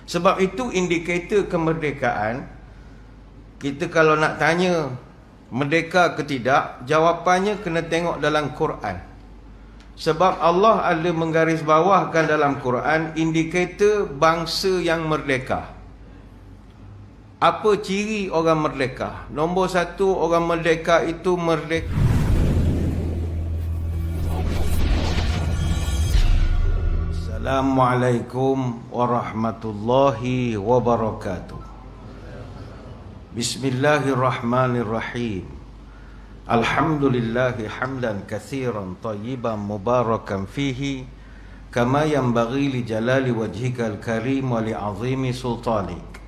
Sebab itu indikator kemerdekaan, kita kalau nak tanya merdeka ke tidak, jawapannya kena tengok dalam Quran. Sebab Allah ada menggarisbawahkan dalam Quran indikator bangsa yang merdeka. Apa ciri orang merdeka? Nombor satu, orang merdeka itu merdeka. Assalamualaikum warahmatullahi wabarakatuh. Bismillahirrahmanirrahim. Alhamdulillahi hamdan katsiran tayyiban mubarakan fihi kama yanbaghi li jalali wajhikal karim wa li azimi sultanik.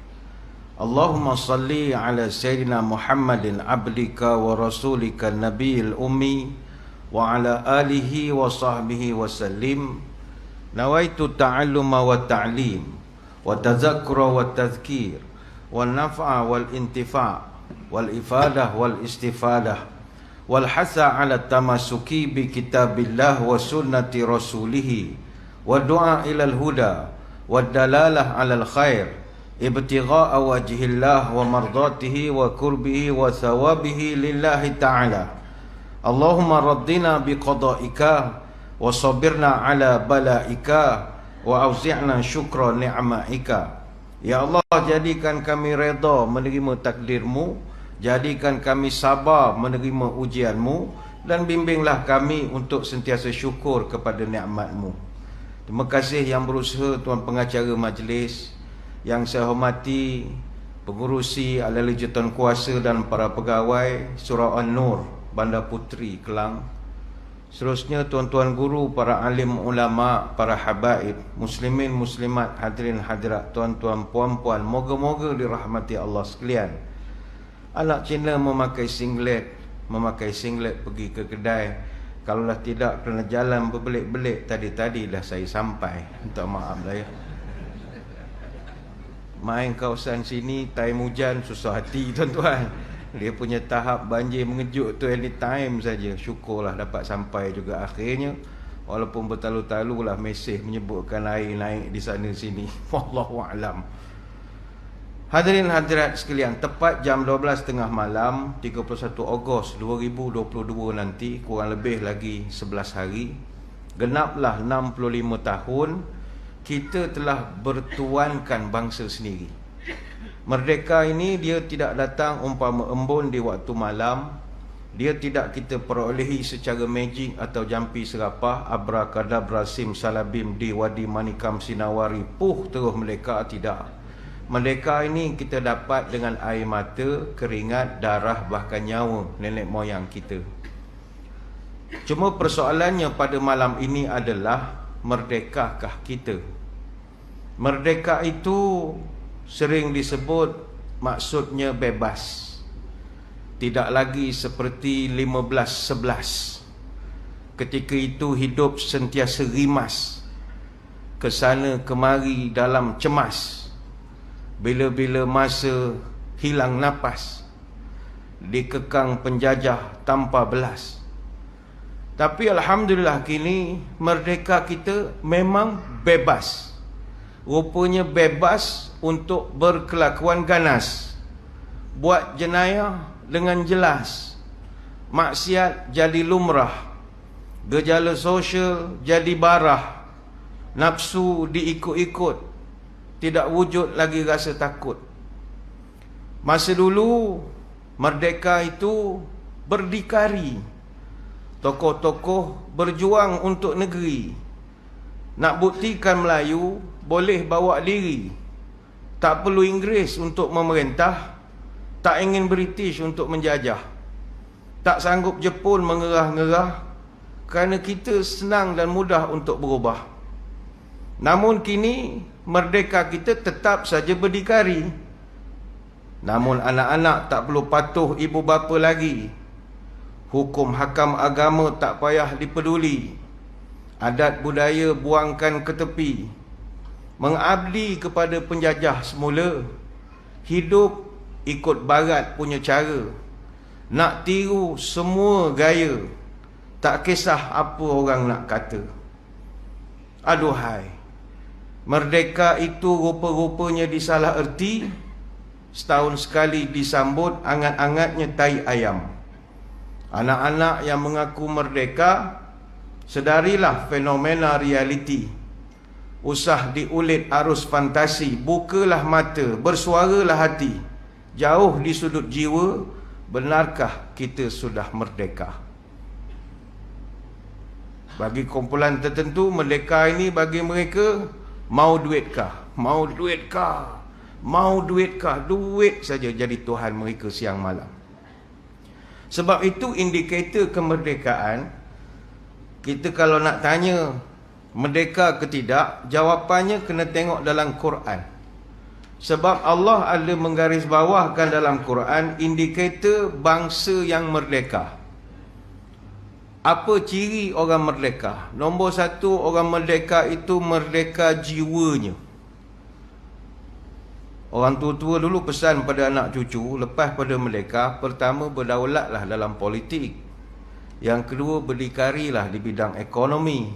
Allahumma salli ala sayyidina Muhammadin abdika wa rasulika nabiyil ummi wa ala alihi wa sahbihi wa sallim. Nawaitu ta'alluma wa ta'lim wa tazakkura wa tazkir wal naf'a wal intifa' wal ifadah wal istifadah wal hasa ala tamasuki bi kitabillah wa sunnati rasulih wa du'a ilal huda wa dalalah alal khair ibtigha'a wajhillah wa mardatihi wa kurbihi wa thawabihi lillahi ta'ala. Allahumma raddina bi qada'ika wa sabirna ala balaika wa auzi'na syukra ni'maika. Ya Allah, jadikan kami redha menerima takdirmu, jadikan kami sabar menerima ujianmu, dan bimbinglah kami untuk sentiasa syukur kepada nikmatmu. Terima kasih yang berusaha, tuan pengacara majlis, yang saya hormati pengurusi ahli jawatan kuasa dan para pegawai Surau An-Nur, Bandar Puteri, Kelang. Seterusnya tuan-tuan guru, para alim ulama, para habaib, muslimin muslimat, hadirin hadirat, tuan-tuan puan-puan, moga-moga dirahmati Allah sekalian. Anak Cina memakai singlet pergi ke kedai. Kalaulah tidak kerana jalan berbelit-belit, tadi dah saya sampai. Minta maaf lah ya. Main kawasan sini time hujan susah hati tuan-tuan. Dia punya tahap banjir mengejut tu anytime saja. Syukurlah dapat sampai juga akhirnya. Walaupun bertalu-talu lah mesej menyebutkan air naik di sana sini. Wallahu a'lam. Hadirin hadirat sekalian, tepat jam 12.30 malam 31 Ogos 2022 nanti, kurang lebih lagi 11 hari, genaplah 65 tahun kita telah bertuankan bangsa sendiri. Merdeka ini dia tidak datang umpama embun di waktu malam. Dia tidak kita perolehi secara magic atau jampi serapah, abrakadabra sim salabim di wadi manikam sinawari puh terus merdeka. Tidak. Merdeka ini kita dapat dengan air mata, keringat, darah, bahkan nyawa nenek moyang kita. Cuma persoalannya pada malam ini adalah, merdekakah kita? Merdeka itu sering disebut maksudnya bebas. Tidak lagi seperti 1511. Ketika itu hidup sentiasa rimas, kesana kemari dalam cemas. Bila-bila masa hilang napas, dikekang penjajah tanpa belas. Tapi alhamdulillah kini merdeka kita memang bebas. Rupanya bebas untuk berkelakuan ganas, buat jenayah dengan jelas, maksiat jadi lumrah, gejala sosial jadi barah, nafsu diikut-ikut, tidak wujud lagi rasa takut. Masa dulu merdeka itu berdikari, tokoh-tokoh berjuang untuk negeri. Nak buktikan Melayu boleh bawa diri, tak perlu Inggeris untuk memerintah, tak ingin British untuk menjajah, tak sanggup Jepun mengerah-ngerah, kerana kita senang dan mudah untuk berubah. Namun kini merdeka kita tetap saja berdikari. Namun anak-anak tak perlu patuh ibu bapa lagi. Hukum hakam agama tak payah dipeduli. Adat budaya buangkan ke tepi. Mengabdi kepada penjajah semula. Hidup ikut barat punya cara. Nak tiru semua gaya. Tak kisah apa orang nak kata. Aduhai, Merdeka itu rupa-rupanya disalah erti. Setahun sekali disambut angat-angatnya tai ayam. Anak-anak yang mengaku merdeka, sedarilah fenomena realiti. Usah diulit arus fantasi, bukalah mata, bersuaralah hati. Jauh di sudut jiwa, benarkah kita sudah merdeka? Bagi kumpulan tertentu, merdeka ini bagi mereka mau duitkah? Mau duitkah? Mau duitkah? Duit saja jadi Tuhan mereka siang malam. Sebab itu indikator kemerdekaan, kita kalau nak tanya merdeka ke tidak, jawapannya kena tengok dalam Quran. Sebab Allah ada menggarisbawahkan dalam Quran indikator bangsa yang merdeka. Apa ciri orang merdeka? Nombor satu, orang merdeka itu merdeka jiwanya. Orang tua-tua dulu pesan pada anak cucu, lepas pada merdeka, pertama berdaulatlah dalam politik. Yang kedua, berdikarilah di bidang ekonomi.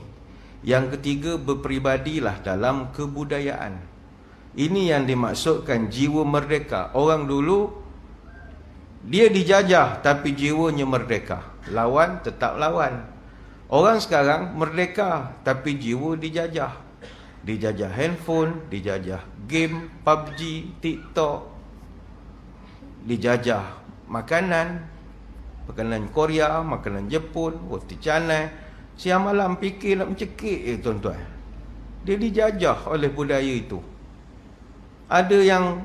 Yang ketiga, berperibadilah dalam kebudayaan. Ini yang dimaksudkan jiwa merdeka. Orang dulu, dia dijajah tapi jiwanya merdeka. Lawan tetap lawan. Orang sekarang merdeka tapi jiwa dijajah. Dijajah handphone, dijajah game, PUBG, TikTok. Dijajah makanan, makanan Korea, makanan Jepun, roti canai. Siang malam fikir nak mencekik tuan-tuan. Dia dijajah oleh budaya itu. Ada yang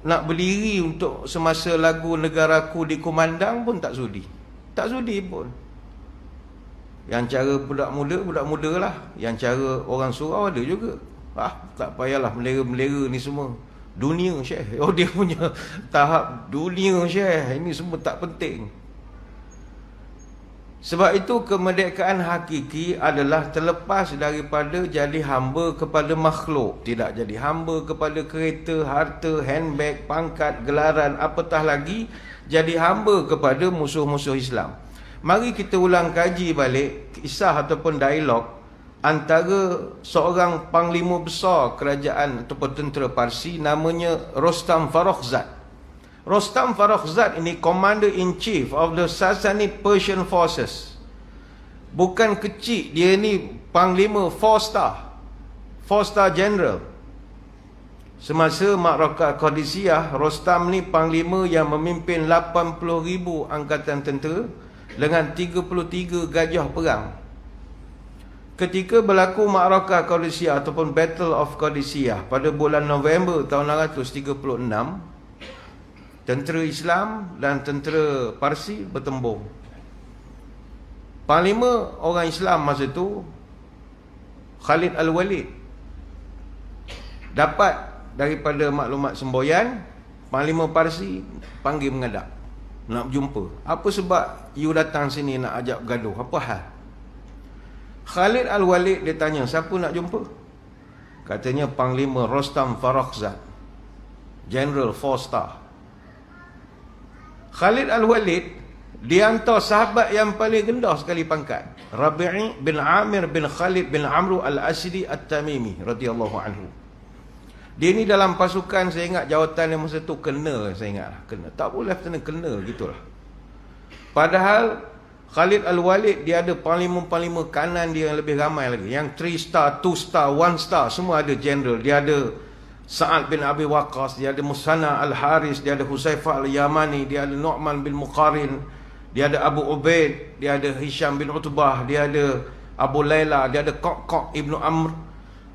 nak berdiri untuk semasa lagu Negaraku dikumandang pun tak sudi. Tak sudi pun. Yang cara budak muda lah. Yang cara orang surau ada juga. Tak payahlah melera-melera ni semua. Dunia Syekh. Oh, dia punya tahap dunia Syekh. Ini semua tak penting. Sebab itu kemerdekaan hakiki adalah terlepas daripada jadi hamba kepada makhluk. Tidak jadi hamba kepada kereta, harta, handbag, pangkat, gelaran, apatah lagi jadi hamba kepada musuh-musuh Islam. Mari kita ulang kaji balik kisah ataupun dialog antara seorang panglima besar kerajaan ataupun tentera Parsi, namanya Rostam Farrokhzad. Rostam Farrokhzad ini Commander-in-Chief of the Sassanid Persian Forces. Bukan kecil, dia ni Panglima 4-star General. Semasa Ma'rakah Qadisiyah, Rostam ni Panglima yang memimpin 80,000 angkatan tentera dengan 33 gajah perang. Ketika berlaku Ma'rakah Qadisiyah ataupun Battle of Qadisiyah pada bulan November tahun 636, tentera Islam dan tentera Parsi bertembung. Panglima orang Islam masa itu, Khalid Al-Walid, dapat daripada maklumat semboyan, Panglima Parsi panggil menghadap, nak berjumpa. Apa sebab you datang sini nak ajak gaduh? Apa hal? Khalid Al-Walid dia tanya, siapa nak jumpa? Katanya Panglima Rostam Farrokhzad, General 4-star. Khalid Al-Walid dihantar sahabat yang paling rendah sekali pangkat, Rabi'i bin Amir bin Khalid bin Amru Al-Asidi At-Tamimi radhiyallahu anhu. Dia ni dalam pasukan, saya ingat jawatan yang masa tu kena, saya ingat kena. Tak boleh kena gitulah. Padahal Khalid Al-Walid dia ada panglima-panglima kanan dia yang lebih ramai lagi. Yang 3-star, 2-star, 1-star semua ada general. Dia ada Sa'ad bin Abi Waqqas, dia ada Musanna Al-Haris, dia ada Husaifah Al-Yamani, dia ada Nu'man bin Muqarin, dia ada Abu Ubaid, dia ada Hisham bin Utbah, dia ada Abu Layla, dia ada Qaq' ibn Amr.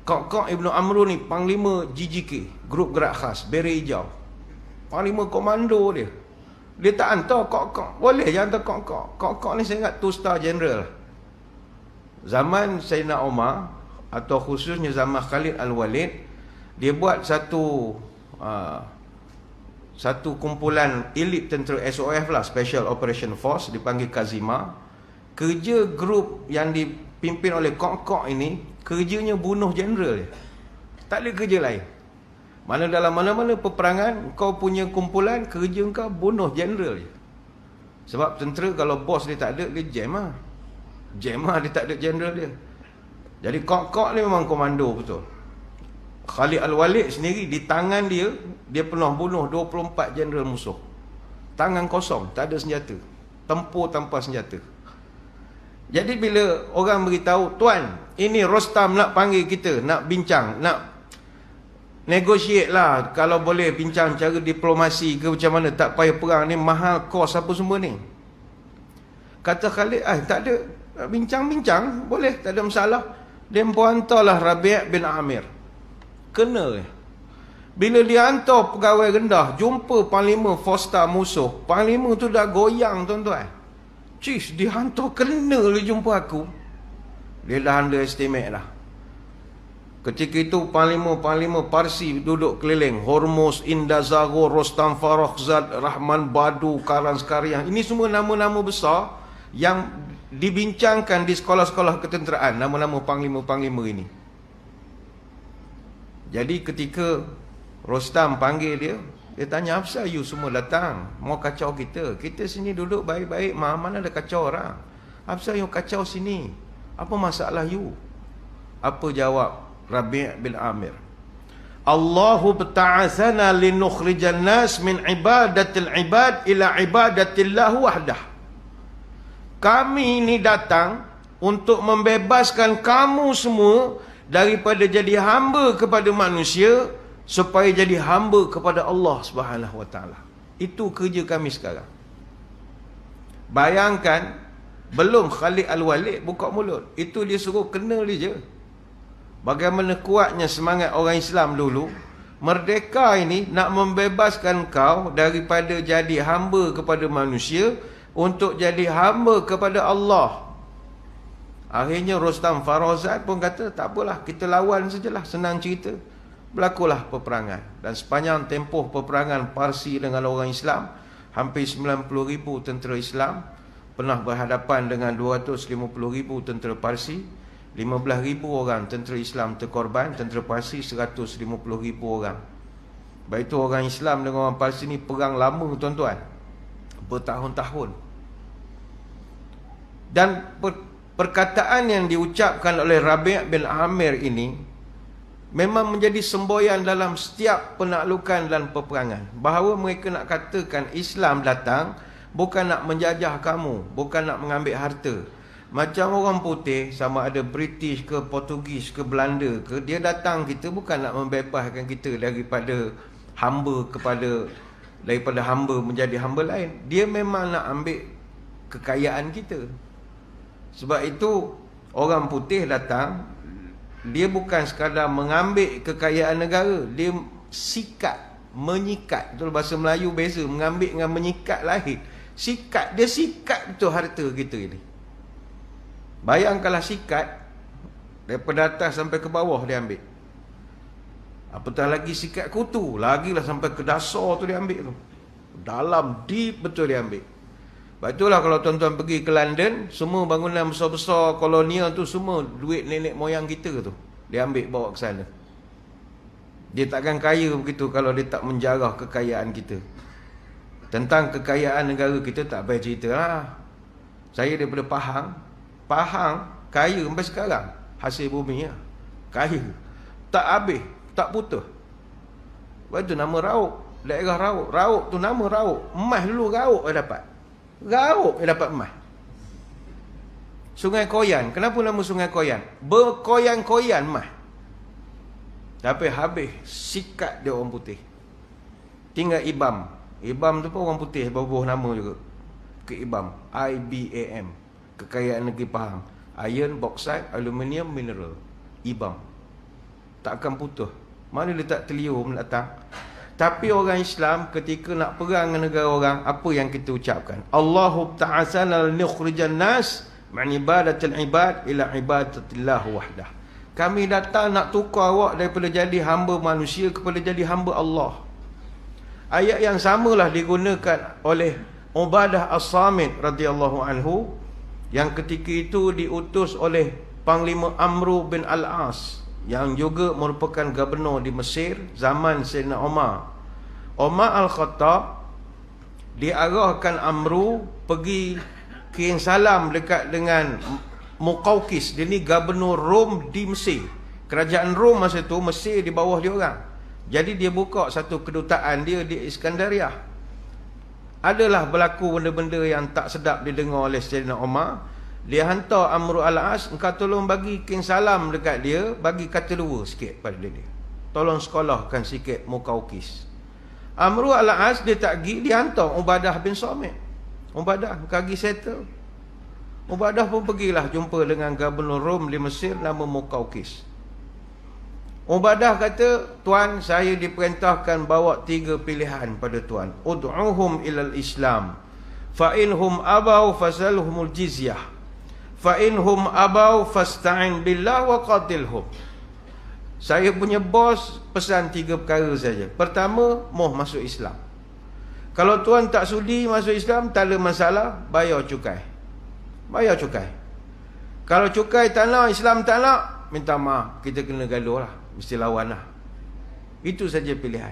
Qaq' ibn Amr ni panglima GGK, grup gerak khas, beret hijau. Panglima komando dia. Dia tak hantar Qaq'. Boleh je hantar Qaq'. Qaq' ni saya ingat 2-star general. Zaman Sayyidina Umar, atau khususnya zaman Khalid Al-Walid, dia buat satu kumpulan elit tentera SOF lah, Special Operation Force, dipanggil Kazima. Kerja grup yang dipimpin oleh Qaq' ini, kerjanya bunuh general dia. Tak ada kerja lain. Mana dalam mana-mana peperangan, kau punya kumpulan, kerja kau bunuh general je. Sebab tentera kalau bos dia tak ada, dia jam lah. Jam lah, dia tak ada general dia. Jadi Qaq' ni memang komando betul. Khalid Al-Walid sendiri, di tangan dia, dia pernah bunuh 24 jeneral musuh. Tangan kosong, tak ada senjata. Tempur tanpa senjata. Jadi bila orang beritahu, tuan, ini Rostam nak panggil kita, nak bincang, nak negotiate lah, kalau boleh bincang cara diplomasi ke macam mana, tak payah perang ni, mahal kos apa semua ni. Kata Khalid, tak ada, bincang-bincang boleh, tak ada masalah. Dia pun hantarlah Rabi' bin Amir. Kena. Bila dia hantar pegawai rendah, jumpa Panglima Foster musuh, Panglima tu dah goyang tuan-tuan. Cis, dia hantar kena dia jumpa aku. Dia dah underestimate dah. Ketika itu Panglima Parsi duduk keliling, Hormuz, Indazagor, Rostam Farrokhzad, Rahman Badu, Karan Skariah. Ini semua nama-nama besar yang dibincangkan di sekolah-sekolah ketenteraan, nama-nama panglima-panglima ini. Jadi ketika Rostam panggil dia, dia tanya, apa you semua datang? Mau kacau kita? Kita sini duduk baik-baik, mana ada kacau orang? Apa you kacau sini? Apa masalah you? Apa jawab Rabi' bin Amir? Allahu ta'asana linukhrijan nas min ibadatil ibad ila ibadatillah wahdah. Kami ini datang untuk membebaskan kamu semua daripada jadi hamba kepada manusia supaya jadi hamba kepada Allah Subhanahu wa taala. Itu kerja kami sekarang. Bayangkan, belum Khalid Al-Walid buka mulut, itu dia suruh kena dia je. Bagaimana kuatnya semangat orang Islam dulu. Merdeka ini nak membebaskan kau daripada jadi hamba kepada manusia untuk jadi hamba kepada Allah. Akhirnya Rostam Farrokhzad pun kata, tak apalah, kita lawan sajalah, senang cerita. Berlakulah peperangan. Dan sepanjang tempoh peperangan Parsi dengan orang Islam, hampir 90,000 tentera Islam pernah berhadapan dengan 250,000 tentera Parsi. 15,000 orang tentera Islam terkorban, tentera Parsi 150,000 orang. Baik itu orang Islam dengan orang Parsi ni perang lama tuan-tuan, bertahun-tahun. Dan perkataan yang diucapkan oleh Rabi' bin Amir ini memang menjadi semboyan dalam setiap penaklukan dan peperangan, bahawa mereka nak katakan Islam datang bukan nak menjajah kamu, bukan nak mengambil harta. Macam orang putih, sama ada British ke Portugis ke Belanda ke, dia datang kita bukan nak membebaskan kita daripada hamba daripada hamba menjadi hamba lain. Dia memang nak ambil kekayaan kita. Sebab itu orang putih datang, dia bukan sekadar mengambil kekayaan negara, dia sikat, menyikat. Betul, bahasa Melayu beza, mengambil dengan menyikat lain. Sikat, dia sikat betul harta kita ini. Bayangkanlah sikat, daripada atas sampai ke bawah dia ambil. Apatah lagi sikat kutu, lagilah sampai ke dasar tu dia ambil tu. Dalam, deep betul dia ambil. Sebab itulah kalau tuan-tuan pergi ke London, semua bangunan besar-besar kolonial tu semua duit nenek moyang kita tu, dia ambil bawa ke sana. Dia takkan kaya begitu kalau dia tak menjarah kekayaan kita. Tentang kekayaan negara kita tak payah cerita lah. Saya daripada Pahang kaya sampai sekarang. Hasil bumi ya, kaya, tak habis, tak putus. Sebab tu nama Rauk, daerah Rauk. Rauk tu nama Rauk. Emas dulu Rauk dia dapat. Rauk dia dapat emas. Sungai Koyan, kenapa nama Sungai Koyan? Berkoyan-koyan emas. Tapi habis sikat dia orang putih. Tinggal IBAM. IBAM tu pun orang putih, berbuah nama juga. Ke IBAM, IBAM, Kekayaan Negeri Pahang. Iron, bauxite, aluminium, mineral. IBAM. Takkan putus. Mana dia tak terliur mendatang. Tapi orang Islam ketika nak perang dengan negara orang, apa yang kita ucapkan? Allahu ta'asana linukhrijan nas min ibadatil ibad ila ibadatillah wahdah. Kami datang nak tukar awak daripada jadi hamba manusia kepada jadi hamba Allah. Ayat yang samalah digunakan oleh Ubadah As-Samit radhiyallahu anhu, yang ketika itu diutus oleh Panglima Amru bin Al-As, yang juga merupakan gubernur di Mesir zaman Sayyidina Umar. Umar Al-Khattab diarahkan Amru pergi kirim salam dekat dengan Muqawqis. Dia ni gubernur Rom di Mesir. Kerajaan Rom masa tu, Mesir di bawah dia orang. Jadi dia buka satu kedutaan dia di Iskandariah. Adalah berlaku benda-benda yang tak sedap didengar oleh Sayyidina Umar. Dia hantar Amr al-As, engkau tolong bagi King Salam dekat dia, bagi kata dua sikit pada dia. Tolong sekolahkan sikit Muqawqis. Amr al-As dia tak pergi, dia hantar Ubadah bin Samit. Ubadah, engkau pergi settle. Ubadah pun pergilah jumpa dengan Gubernur Rom di Mesir nama Muqawqis. Ubadah kata, Tuan, saya diperintahkan bawa 3 pilihan pada Tuan. Ud'uhum ilal Islam. Fa'inhum abau fasalhumul jizyah. Fa'inhum abau fasta'in billah wa qatilhum. Saya punya bos pesan 3 perkara saja. Pertama, moh masuk Islam. Kalau Tuan tak sudi masuk Islam, tak ada masalah, bayar cukai. Bayar cukai. Kalau cukai tak nak, Islam tak nak, minta maaf, kita kena gaduh lah. Mesti lawan lah. Itu saja pilihan.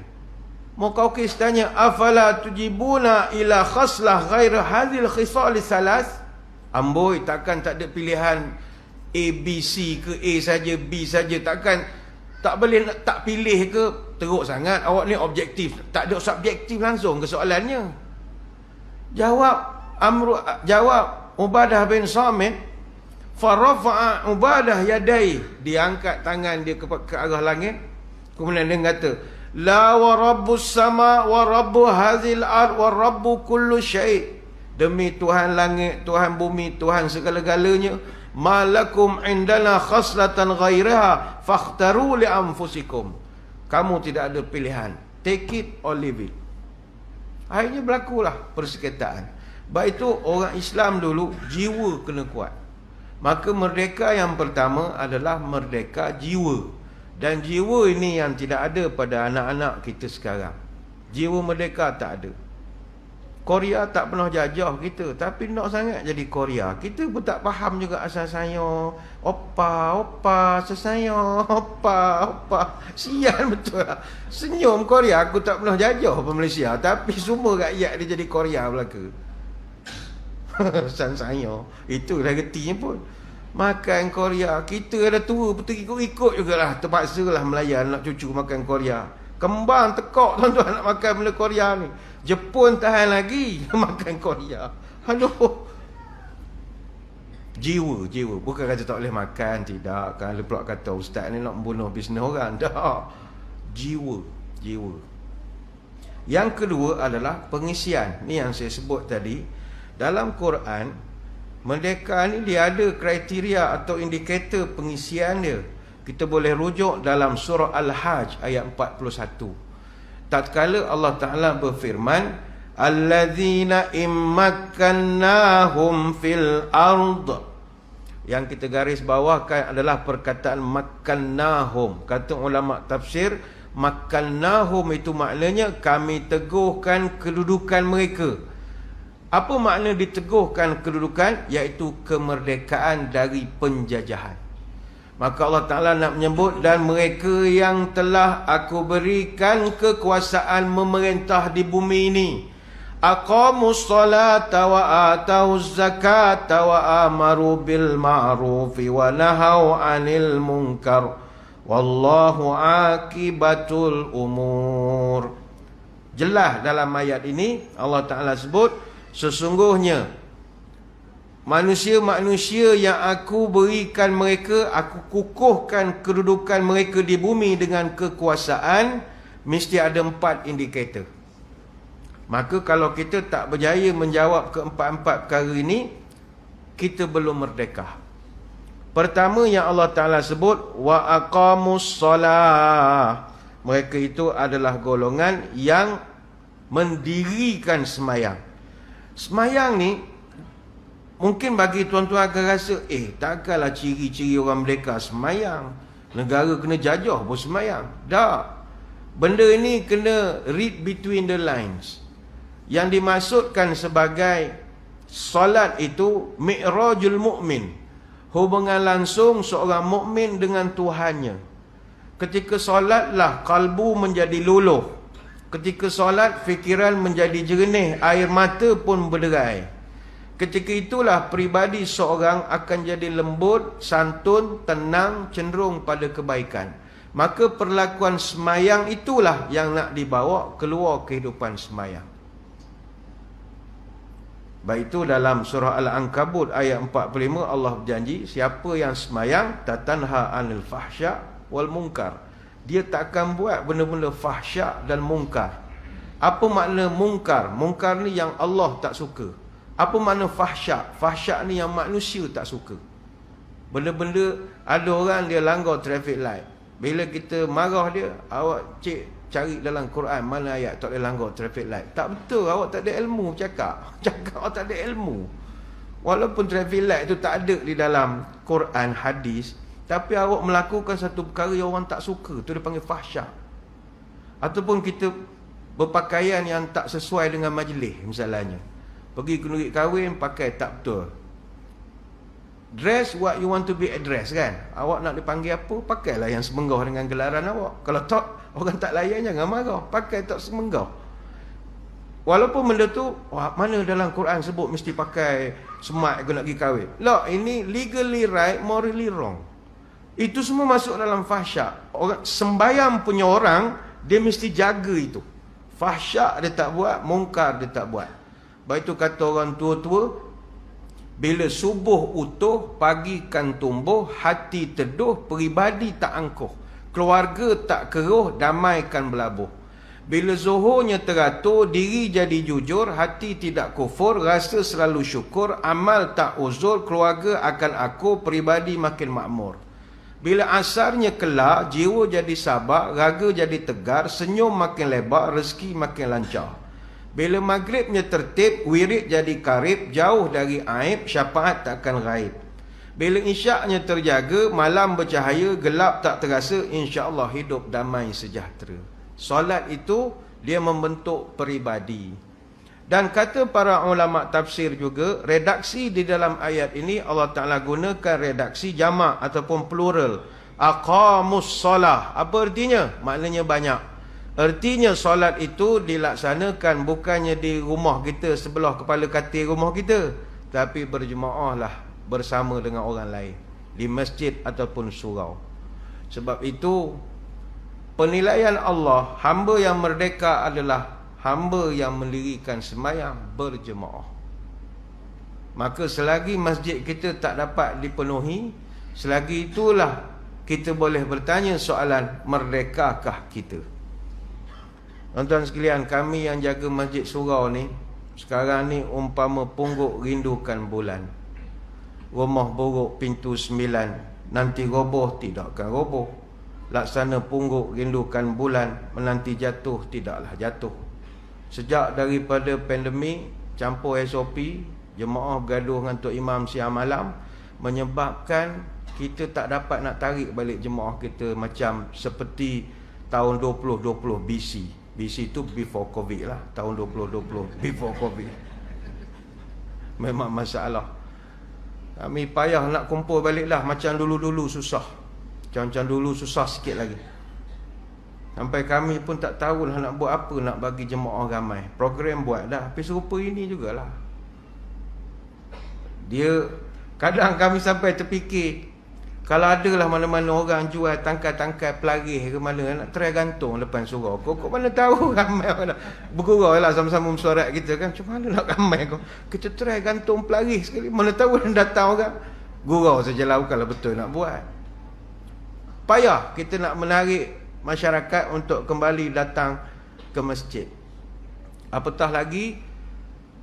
Muqawqis tanya, afala tujibuna ila khaslah ghair hadhil khisal salas? Amboi, takkan tak ada pilihan A, B, C ke A saja, B saja? Takkan tak boleh tak pilih ke? Teruk sangat awak ni objektif. Tak ada subjektif langsung ke soalannya. Jawab Ubadah bin Samit, farafa'a Ubadah yadai, dia angkat tangan dia ke arah langit. Kemudian dia kata, la wa rabbus sama wa rabbu hadhil ard wa rabbu kullu syai'. Demi Tuhan langit, Tuhan bumi, Tuhan segala-galanya, malakum indana khaslatan ghairaha fakhtaru li anfusikum. Kamu tidak ada pilihan, take it or leave it. Akhirnya berlakulah persekitaran. Baik itu orang Islam dulu jiwa kena kuat. Maka merdeka yang pertama adalah merdeka jiwa. Dan jiwa ini yang tidak ada pada anak-anak kita sekarang. Jiwa merdeka tak ada. Korea tak pernah jajah kita, tapi nak sangat jadi Korea. Kita pun tak faham juga asal saya. Opa, sesaya, opa. Sial betul lah. Senyum Korea, aku tak pernah jajah ke Malaysia, tapi semua rakyat dia jadi Korea belaka. San saya. Itu dah getinya pun. Makan Korea. Kita ada tua betul ikut jugalah. Terpaksa lah melayan nak cucu makan Korea. Kembang tekok tuan-tuan nak makan benda Korea ni. Jepun tahan lagi makan Korea. Aduh. Jiwa. Bukan kata tak boleh makan, tidak. Kalau pula kata ustaz ni nak membunuh bisnes orang. Tak. Jiwa. Yang kedua adalah pengisian. Ni yang saya sebut tadi. Dalam Quran, merdeka ni dia ada kriteria atau indikator pengisian dia. Kita boleh rujuk dalam surah Al-Hajj ayat 41. Tatkala Allah Ta'ala berfirman, alladzina immakkannahum fil ard. Yang kita garis bawahkan adalah perkataan makkannahum. Kata ulama tafsir, makkannahum itu maknanya kami teguhkan kedudukan mereka. Apa makna diteguhkan kedudukan? Iaitu kemerdekaan dari penjajahan. Maka Allah Ta'ala nak menyebut, dan mereka yang telah aku berikan kekuasaan memerintah di bumi ini, aqamus salata wa atauz zakata wa amaru bil ma'rufi wa nahau 'anil munkar wallahu akibatul umur. Jelas dalam ayat ini Allah Ta'ala sebut, sesungguhnya manusia-manusia yang aku berikan mereka, aku kukuhkan kedudukan mereka di bumi dengan kekuasaan, mesti ada 4 indikator. Maka kalau kita tak berjaya menjawab keempat-empat perkara ini, kita belum merdeka. Pertama yang Allah Ta'ala sebut, wa aqamus salah. Mereka itu adalah golongan yang mendirikan semayang. Semayang ni mungkin bagi tuan-tuan akan rasa, takkanlah ciri-ciri orang merdeka semayang. Negara kena jajah pun semayang. Tak. Benda ini kena read between the lines. Yang dimaksudkan sebagai solat itu mi'rajul mu'min, hubungan langsung seorang mukmin dengan Tuhannya. Ketika solatlah kalbu menjadi luluh. Ketika solat, fikiran menjadi jernih, air mata pun berderai. Ketika itulah peribadi seorang akan jadi lembut, santun, tenang, cenderung pada kebaikan. Maka perlakuan semayang itulah yang nak dibawa keluar kehidupan semayang. Baik itu dalam surah Al-Ankabut ayat 45 Allah berjanji, siapa yang semayang tatanha anil fahsya wal munkar. Dia tak akan buat benda-benda fahsyak dan munkar. Apa makna munkar? Munkar ni yang Allah tak suka. Apa makna fahsyak? Fahsyak ni yang manusia tak suka. Benda-benda, ada orang dia langgar traffic light. Bila kita marah dia, awak cari dalam Quran mana ayat tak boleh langgar traffic light. Tak betul, awak tak ada ilmu cakap. Cakap awak tak ada ilmu. Walaupun traffic light tu tak ada di dalam Quran, hadis, tapi awak melakukan satu perkara yang orang tak suka, tu dia panggil fahsyak. Ataupun kita berpakaian yang tak sesuai dengan majlis misalnya. Pergi ke negeri kahwin pakai tak betul. Dress what you want to be addressed kan. Awak nak dipanggil apa, pakailah yang semenggah dengan gelaran awak. Kalau tak, orang tak layan jangan marah. Pakai tak semenggah. Walaupun benda tu, mana dalam Quran sebut mesti pakai smart aku nak pergi kahwin. Lah, ini legally right, morally wrong. Itu semua masuk dalam fahsyak. Orang sembayang punya orang, dia mesti jaga itu. Fahsyak dia tak buat, mungkar dia tak buat. Baik itu kata orang tua-tua, bila subuh utuh, pagi kan tumbuh, hati teduh, peribadi tak angkuh, keluarga tak keruh, damai kan berlabuh. Bila zuhurnya teratur, diri jadi jujur, hati tidak kufur, rasa selalu syukur, amal tak uzur, keluarga akan akur, peribadi makin makmur. Bila asarnya kelak, jiwa jadi sabar, raga jadi tegar, senyum makin lebar, rezeki makin lancar. Bila maghribnya tertib, wirid jadi karib, jauh dari aib, syafaat takkan raib. Bila isyaknya terjaga, malam bercahaya, gelap tak terasa, insya-Allah hidup damai sejahtera. Solat itu dia membentuk peribadi. Dan kata para ulama tafsir juga, redaksi di dalam ayat ini Allah Ta'ala gunakan redaksi jamak ataupun plural. Aqamus solah. Apa artinya? Maknanya banyak. Artinya solat itu dilaksanakan bukannya di rumah kita, sebelah kepala katil rumah kita, tapi berjemaah lah bersama dengan orang lain di masjid ataupun surau. Sebab itu penilaian Allah, hamba yang merdeka adalah hamba yang mendirikan sembahyang berjemaah. Maka selagi masjid kita tak dapat dipenuhi, selagi itulah kita boleh bertanya soalan, merdekakah kita? Tuan-tuan sekalian, kami yang jaga masjid surau ni, sekarang ni umpama pungguk rindukan bulan. Rumah buruk pintu 9, nanti roboh tidak akan roboh. Laksana pungguk rindukan bulan, menanti jatuh tidaklah jatuh. Sejak daripada pandemik, campur SOP, jemaah bergaduh dengan Tok Imam siang malam, menyebabkan kita tak dapat nak tarik balik jemaah kita macam seperti tahun 2020 BC. BC itu before COVID lah. Tahun 2020 before COVID. Memang masalah. Kami payah nak kumpul balik lah. Macam dulu-dulu susah. Macam dulu susah sikit lagi. Sampai kami pun tak tahulah nak buat apa, nak bagi jemaah ramai. Program buat dah, tapi serupa ini jugalah. Dia, kadang kami sampai terfikir, kalau adalah mana-mana orang jual tangkai-tangkai pelarih ke mana, nak try gantung depan surau. Kok mana tahu ramai orang. Bergurau lah sama-sama mesuarat kita kan. Macam mana nak ramai kau? Kita try gantung pelarih sekali. Mana tahu yang datang orang. Gurau sajalah, bukanlah betul nak buat. Payah kita nak menarik masyarakat untuk kembali datang ke masjid. Apatah lagi,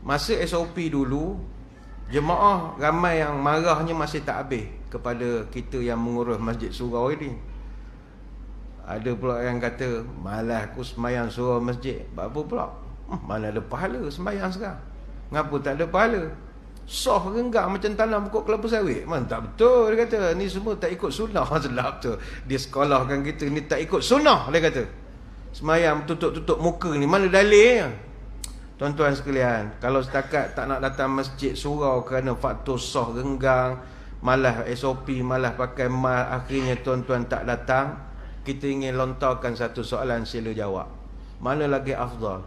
masa SOP dulu, jemaah ramai yang marahnya masih tak habis kepada kita yang mengurus masjid surau ini. Ada pula yang kata, malas aku sembahyang surau masjid. Apa pula? Mana ada pahala sembahyang sekarang? Ngapa tak ada pahala? Soh renggang macam tanam pokok kelapa sawit. Man, tak betul, dia kata. Ni semua tak ikut sunnah. Selap tu. Dia sekolahkan kita, ni tak ikut sunnah, dia kata. Sembahyang tutup-tutup muka ni, mana dalilnya? Tuan-tuan sekalian, kalau setakat tak nak datang masjid surau kerana faktor soh renggang, malas SOP, malas pakai mask, akhirnya tuan-tuan tak datang, kita ingin lontarkan satu soalan, sila jawab. Mana lagi afdal?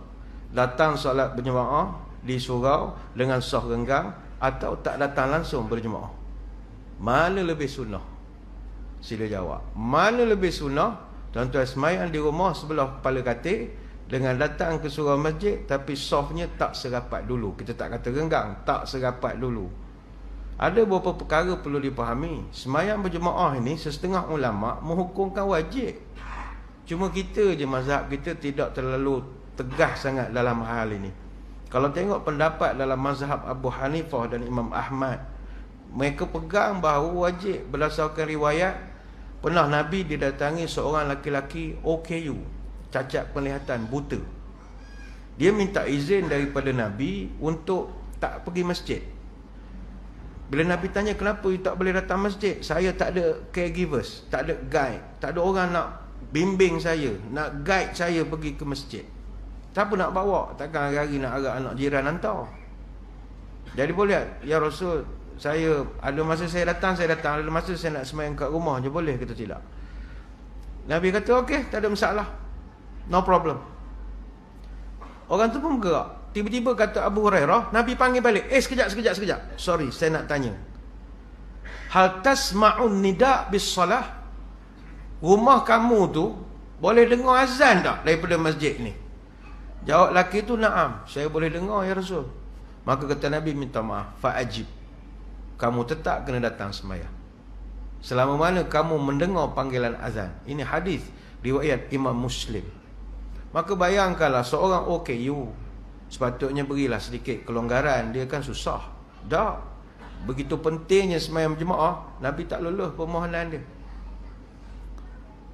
Datang solat berjemaah di surau dengan soh renggang, atau tak datang langsung berjemaah? Mana lebih sunnah? Sila jawab. Mana lebih sunnah? Tuan-tuan sembahyang di rumah sebelah kepala katil, dengan datang ke surau masjid, tapi softnya tak serapat dulu. Kita tak kata renggang, tak serapat dulu. Ada beberapa perkara perlu dipahami. Sembahyang berjemaah ini setengah ulama menghukumkan wajib. Cuma kita je, mazhab kita tidak terlalu tegas sangat dalam hal ini. Kalau tengok pendapat dalam mazhab Abu Hanifah dan Imam Ahmad, mereka pegang bahawa wajib berdasarkan riwayat. Pernah Nabi didatangi seorang laki-laki OKU, cacat penglihatan, buta. Dia minta izin daripada Nabi untuk tak pergi masjid. Bila Nabi tanya, kenapa you tak boleh datang masjid? Saya tak ada caregivers, tak ada guide, tak ada orang nak bimbing saya, nak guide saya pergi ke masjid. Siapa nak bawa? Takkan hari-hari nak agak anak jiran hantar. Jadi boleh, ya Rasul, saya ada masa saya datang, ada masa saya nak sembahyang kat rumah je, boleh kita tidak? Nabi kata, okey, tak ada masalah, no problem. Orang tu pun bergerak. Tiba-tiba kata Abu Hurairah, Nabi panggil balik, sekejap. Sorry, saya nak tanya, hal tasma'un nida' bis salah? Rumah kamu tu boleh dengar azan tak daripada masjid ni? Jawab lelaki tu, na'am, saya boleh dengar ya Rasul. Maka kata Nabi, minta maaf, fa'ajib, kamu tetap kena datang sembahyang selama mana kamu mendengar panggilan azan. Ini hadis riwayat Imam Muslim. Maka bayangkanlah seorang OKU, sepatutnya berilah sedikit kelonggaran. Dia kan susah. Tak, begitu pentingnya sembahyang berjemaah, Nabi tak luluh permohonan dia.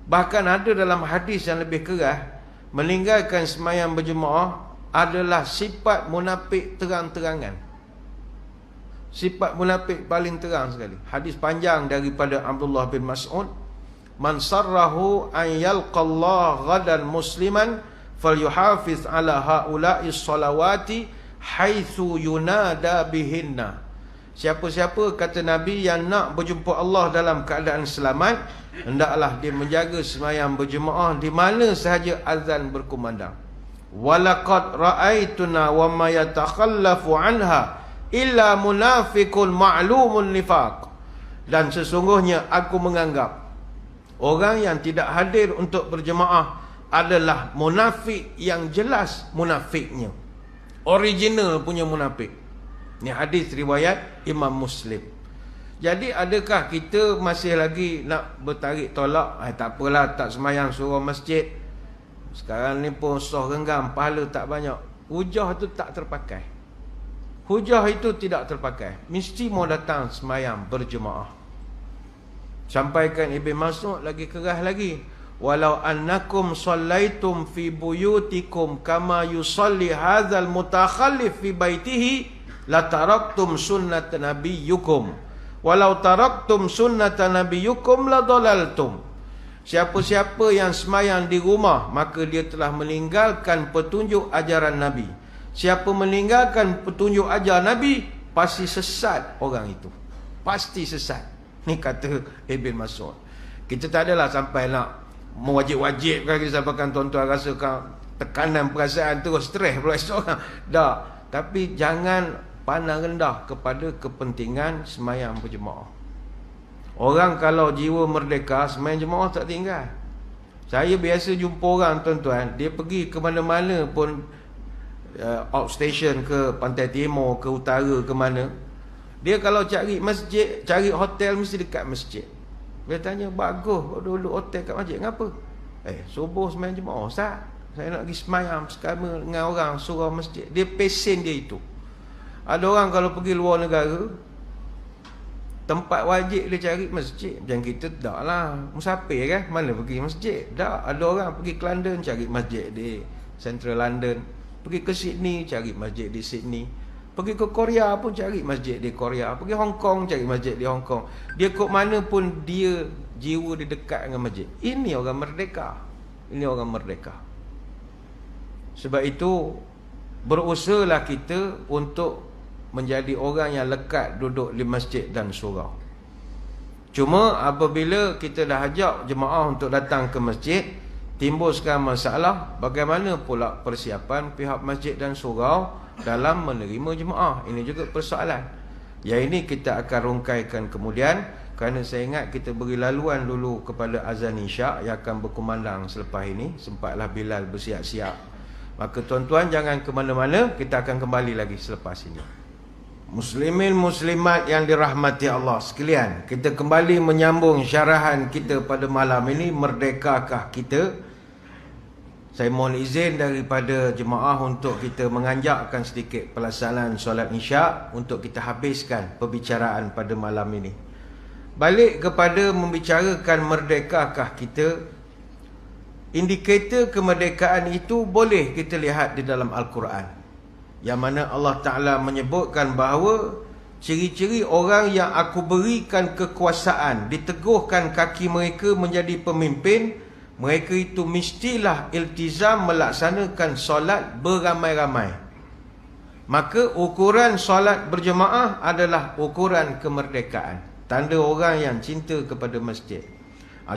Bahkan ada dalam hadis yang lebih keras, meninggalkan sembahyang berjemaah adalah sifat munafik terang-terangan. Sifat munafik paling terang sekali. Hadis panjang daripada Abdullah bin Mas'ud, man sarrahu an yalqallah ghadan musliman falyuhafiz ala haula'i salawati haitsu yunada bihinna. Siapa-siapa, kata Nabi, yang nak berjumpa Allah dalam keadaan selamat, hendaklah dia menjaga sembahyang berjemaah di mana sahaja azan berkumandang. Walaqad ra'aituna wa ma yatakhallafu anha illa munafiqun ma'lumun nifaq. Dan sesungguhnya aku menganggap orang yang tidak hadir untuk berjemaah adalah munafik yang jelas munafiknya, original punya munafik. Ini hadis riwayat Imam Muslim. Jadi adakah kita masih lagi nak bertarik tolak, tak apalah, tak sembahyang surau masjid, sekarang ni pun soh genggam, pahala tak banyak? Hujah tu tak terpakai. Hujah itu tidak terpakai. Mesti mau datang sembahyang berjemaah. Sampaikan Ibn Mas'ud lagi keras lagi, walau annakum sallaitum fi buyutikum kama yusalli hadzal mutakhallif fi baitihi la taraktum sunnat nabiyyukum walau taraktum sunnat nabiyyukum la dalaltum. Siapa-siapa yang sembahyang di rumah, maka dia telah meninggalkan petunjuk ajaran Nabi. Siapa meninggalkan petunjuk ajaran Nabi, pasti sesat orang itu, pasti sesat. Ni kata Ibn Mas'ud. Kita tak adalah sampai nak mewajib-wajibkan kita sampaikan tuan-tuan rasakan tekanan perasaan terus stres pula seorang. Tak. Tapi jangan pandang rendah kepada kepentingan sembahyang berjemaah. Orang kalau jiwa merdeka, sembahyang jemaah tak tinggal. Saya biasa jumpa orang tuan-tuan, dia pergi ke mana-mana pun, outstation ke Pantai Timur ke utara ke mana, dia kalau cari masjid, cari hotel, mesti dekat masjid. Dia tanya, bagus dulu hotel kat masjid, kenapa? Subuh sembahyang jemaah, Ustaz, saya nak pergi sembahyang sekali dengan orang surau masjid. Dia pesen dia itu. Ada orang kalau pergi luar negara, tempat wajib dia cari masjid. Macam kita tak lah, musafir kan, mana pergi masjid? Tak. Ada orang pergi ke London, cari masjid di Central London. Pergi ke Sydney, cari masjid di Sydney. Pergi ke Korea pun cari masjid di Korea. Pergi Hong Kong, cari masjid di Hong Kong. Dia kok mana pun dia, jiwa dia dekat dengan masjid. Ini orang merdeka. Ini orang merdeka. Sebab itu berusahalah kita untuk menjadi orang yang lekat duduk di masjid dan surau. Cuma apabila kita dah ajak jemaah untuk datang ke masjid, timbul sekarang masalah, bagaimana pula persiapan pihak masjid dan surau dalam menerima jemaah. Ini juga persoalan. Yang ini kita akan rungkaikan kemudian, kerana saya ingat kita beri laluan dulu kepada azan isyak yang akan berkumandang selepas ini. Sempatlah Bilal bersiap-siap. Maka tuan-tuan jangan ke mana-mana, kita akan kembali lagi selepas ini. Muslimin muslimat yang dirahmati Allah sekalian, kita kembali menyambung syarahan kita pada malam ini, merdekakah kita? Saya mohon izin daripada jemaah untuk kita menganjakkan sedikit pelaksanaan solat isyak untuk kita habiskan perbicaraan pada malam ini. Balik kepada membicarakan merdekakah kita, indikator kemerdekaan itu boleh kita lihat di dalam Al-Quran, yang mana Allah Ta'ala menyebutkan bahawa ciri-ciri orang yang aku berikan kekuasaan, diteguhkan kaki mereka menjadi pemimpin, mereka itu mestilah iltizam melaksanakan solat beramai-ramai. Maka ukuran solat berjemaah adalah ukuran kemerdekaan, tanda orang yang cinta kepada masjid.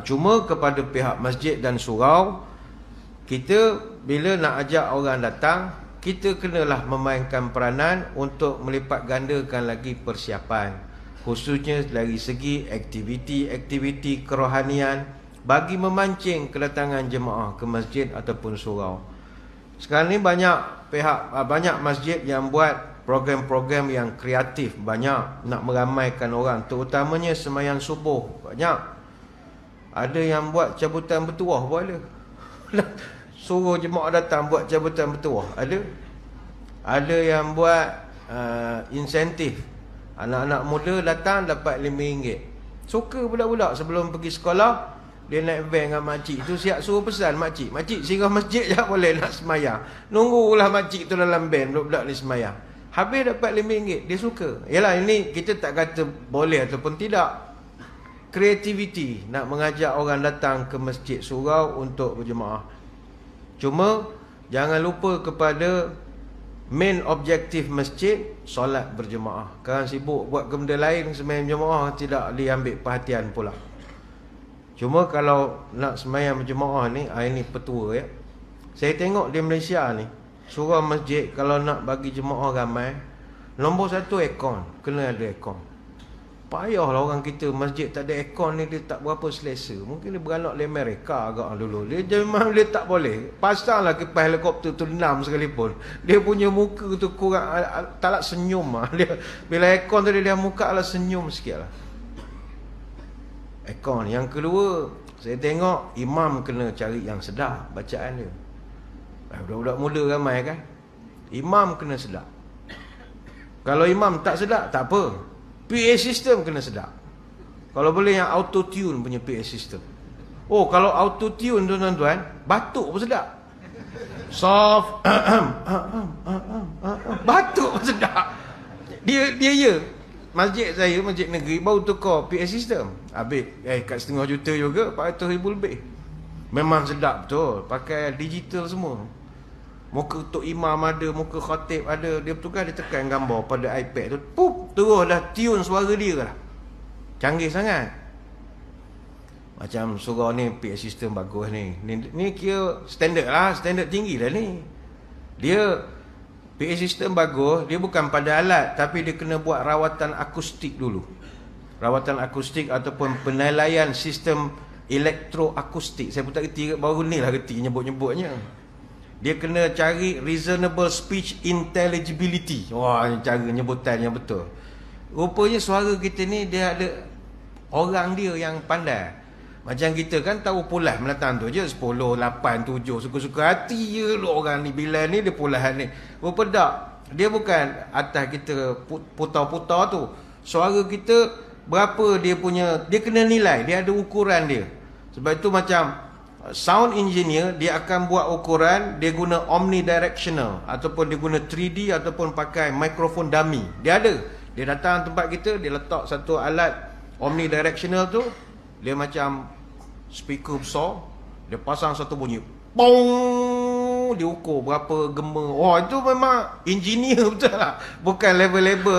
Cuma kepada pihak masjid dan surau, kita bila nak ajak orang datang, kita kenalah memainkan peranan untuk melipat gandakan lagi persiapan, khususnya dari segi aktiviti-aktiviti kerohanian, bagi memancing kedatangan jemaah ke masjid ataupun surau. Sekarang ni banyak masjid yang buat program-program yang kreatif, banyak nak meramaikan orang, terutamanya sembahyang subuh. Banyak ada yang buat cabutan bertuah pun ada. Suruh jemaah datang buat cabutan bertuah, ada yang buat insentif, anak-anak muda datang dapat RM5. Suka budak-budak sebelum pergi sekolah, dia naik van dengan makcik tu, siap suruh pesan makcik singgah masjid je boleh nak semayang. Nunggulah makcik tu dalam van, budak-budak ni semayang. Habis dapat RM5, dia suka. Yalah, ini kita tak kata boleh ataupun tidak. Kreativiti nak mengajak orang datang ke masjid surau untuk berjemaah. Cuma jangan lupa kepada main objektif masjid, solat berjemaah. Kan sibuk buat benda lain, sembahyang jemaah tidak diambil perhatian pula. Cuma kalau nak sembahyang berjemaah ni, ini petua ya. Saya tengok di Malaysia ni, surau masjid kalau nak bagi jemaah ramai, nombor 1 aircon, kena ada aircon. Payahlah orang kita masjid tak ada aircon ni, dia tak berapa selesa. Mungkin dia beranak di Amerika agak dulu. Dia memang dia tak boleh. Pasanglah kipas helikopter tu 6 sekalipun, dia punya muka tu kurang, tak nak senyum lah. Dia, bila aircon tu dia muka lah senyum sikit lah. Aircon. Yang kedua, saya tengok imam kena cari yang sedap bacaan dia. Budak-budak muda ramai kan, imam kena sedap. Kalau imam tak sedap, tak apa, PA system kena sedap. Kalau boleh yang auto tune punya PA system. Oh, kalau auto tune tu tuan-tuan, batuk pun sedap. Soft batuk pun sedap. Dia ya. Masjid saya, masjid negeri, baru tukar PA system. Habis kat setengah juta juga, 400,000 lebih. Memang sedap betul. Pakai digital semua. Muka tok imam ada, muka khatib ada. Dia bertukar, dia tekan gambar pada iPad tu, pup, terus dah tune suara dia lah. Canggih sangat. Macam surau ni PA system bagus ni. Ni kira standard lah, standard tinggi dah ni. Dia PA system bagus, dia bukan pada alat, tapi dia kena buat rawatan akustik dulu. Rawatan akustik ataupun penilaian sistem elektroakustik. Saya pun tak reti, baru ni lah reti nyebut-nyebutnya. Dia kena cari reasonable speech intelligibility. Wah, cara nyebutan yang betul. Rupanya suara kita ni dia ada orang dia yang pandai. Macam kita kan tahu pulas Melatan tu je 10, 8, 7, suka-suka hati je lu orang ni. Bila ni dia pulas ni. Rupa tak, dia bukan atas kita putar-putar tu. Suara kita berapa dia punya, dia kena nilai, dia ada ukuran dia. Sebab itu macam sound engineer, dia akan buat ukuran, dia guna omnidirectional ataupun dia guna 3D ataupun pakai mikrofon dummy. Dia ada. Dia datang tempat kita, dia letak satu alat omnidirectional tu, dia macam speaker besar, dia pasang satu bunyi, pong, dia ukur berapa gema. Wah, itu memang engineer betul lah. Bukan level-level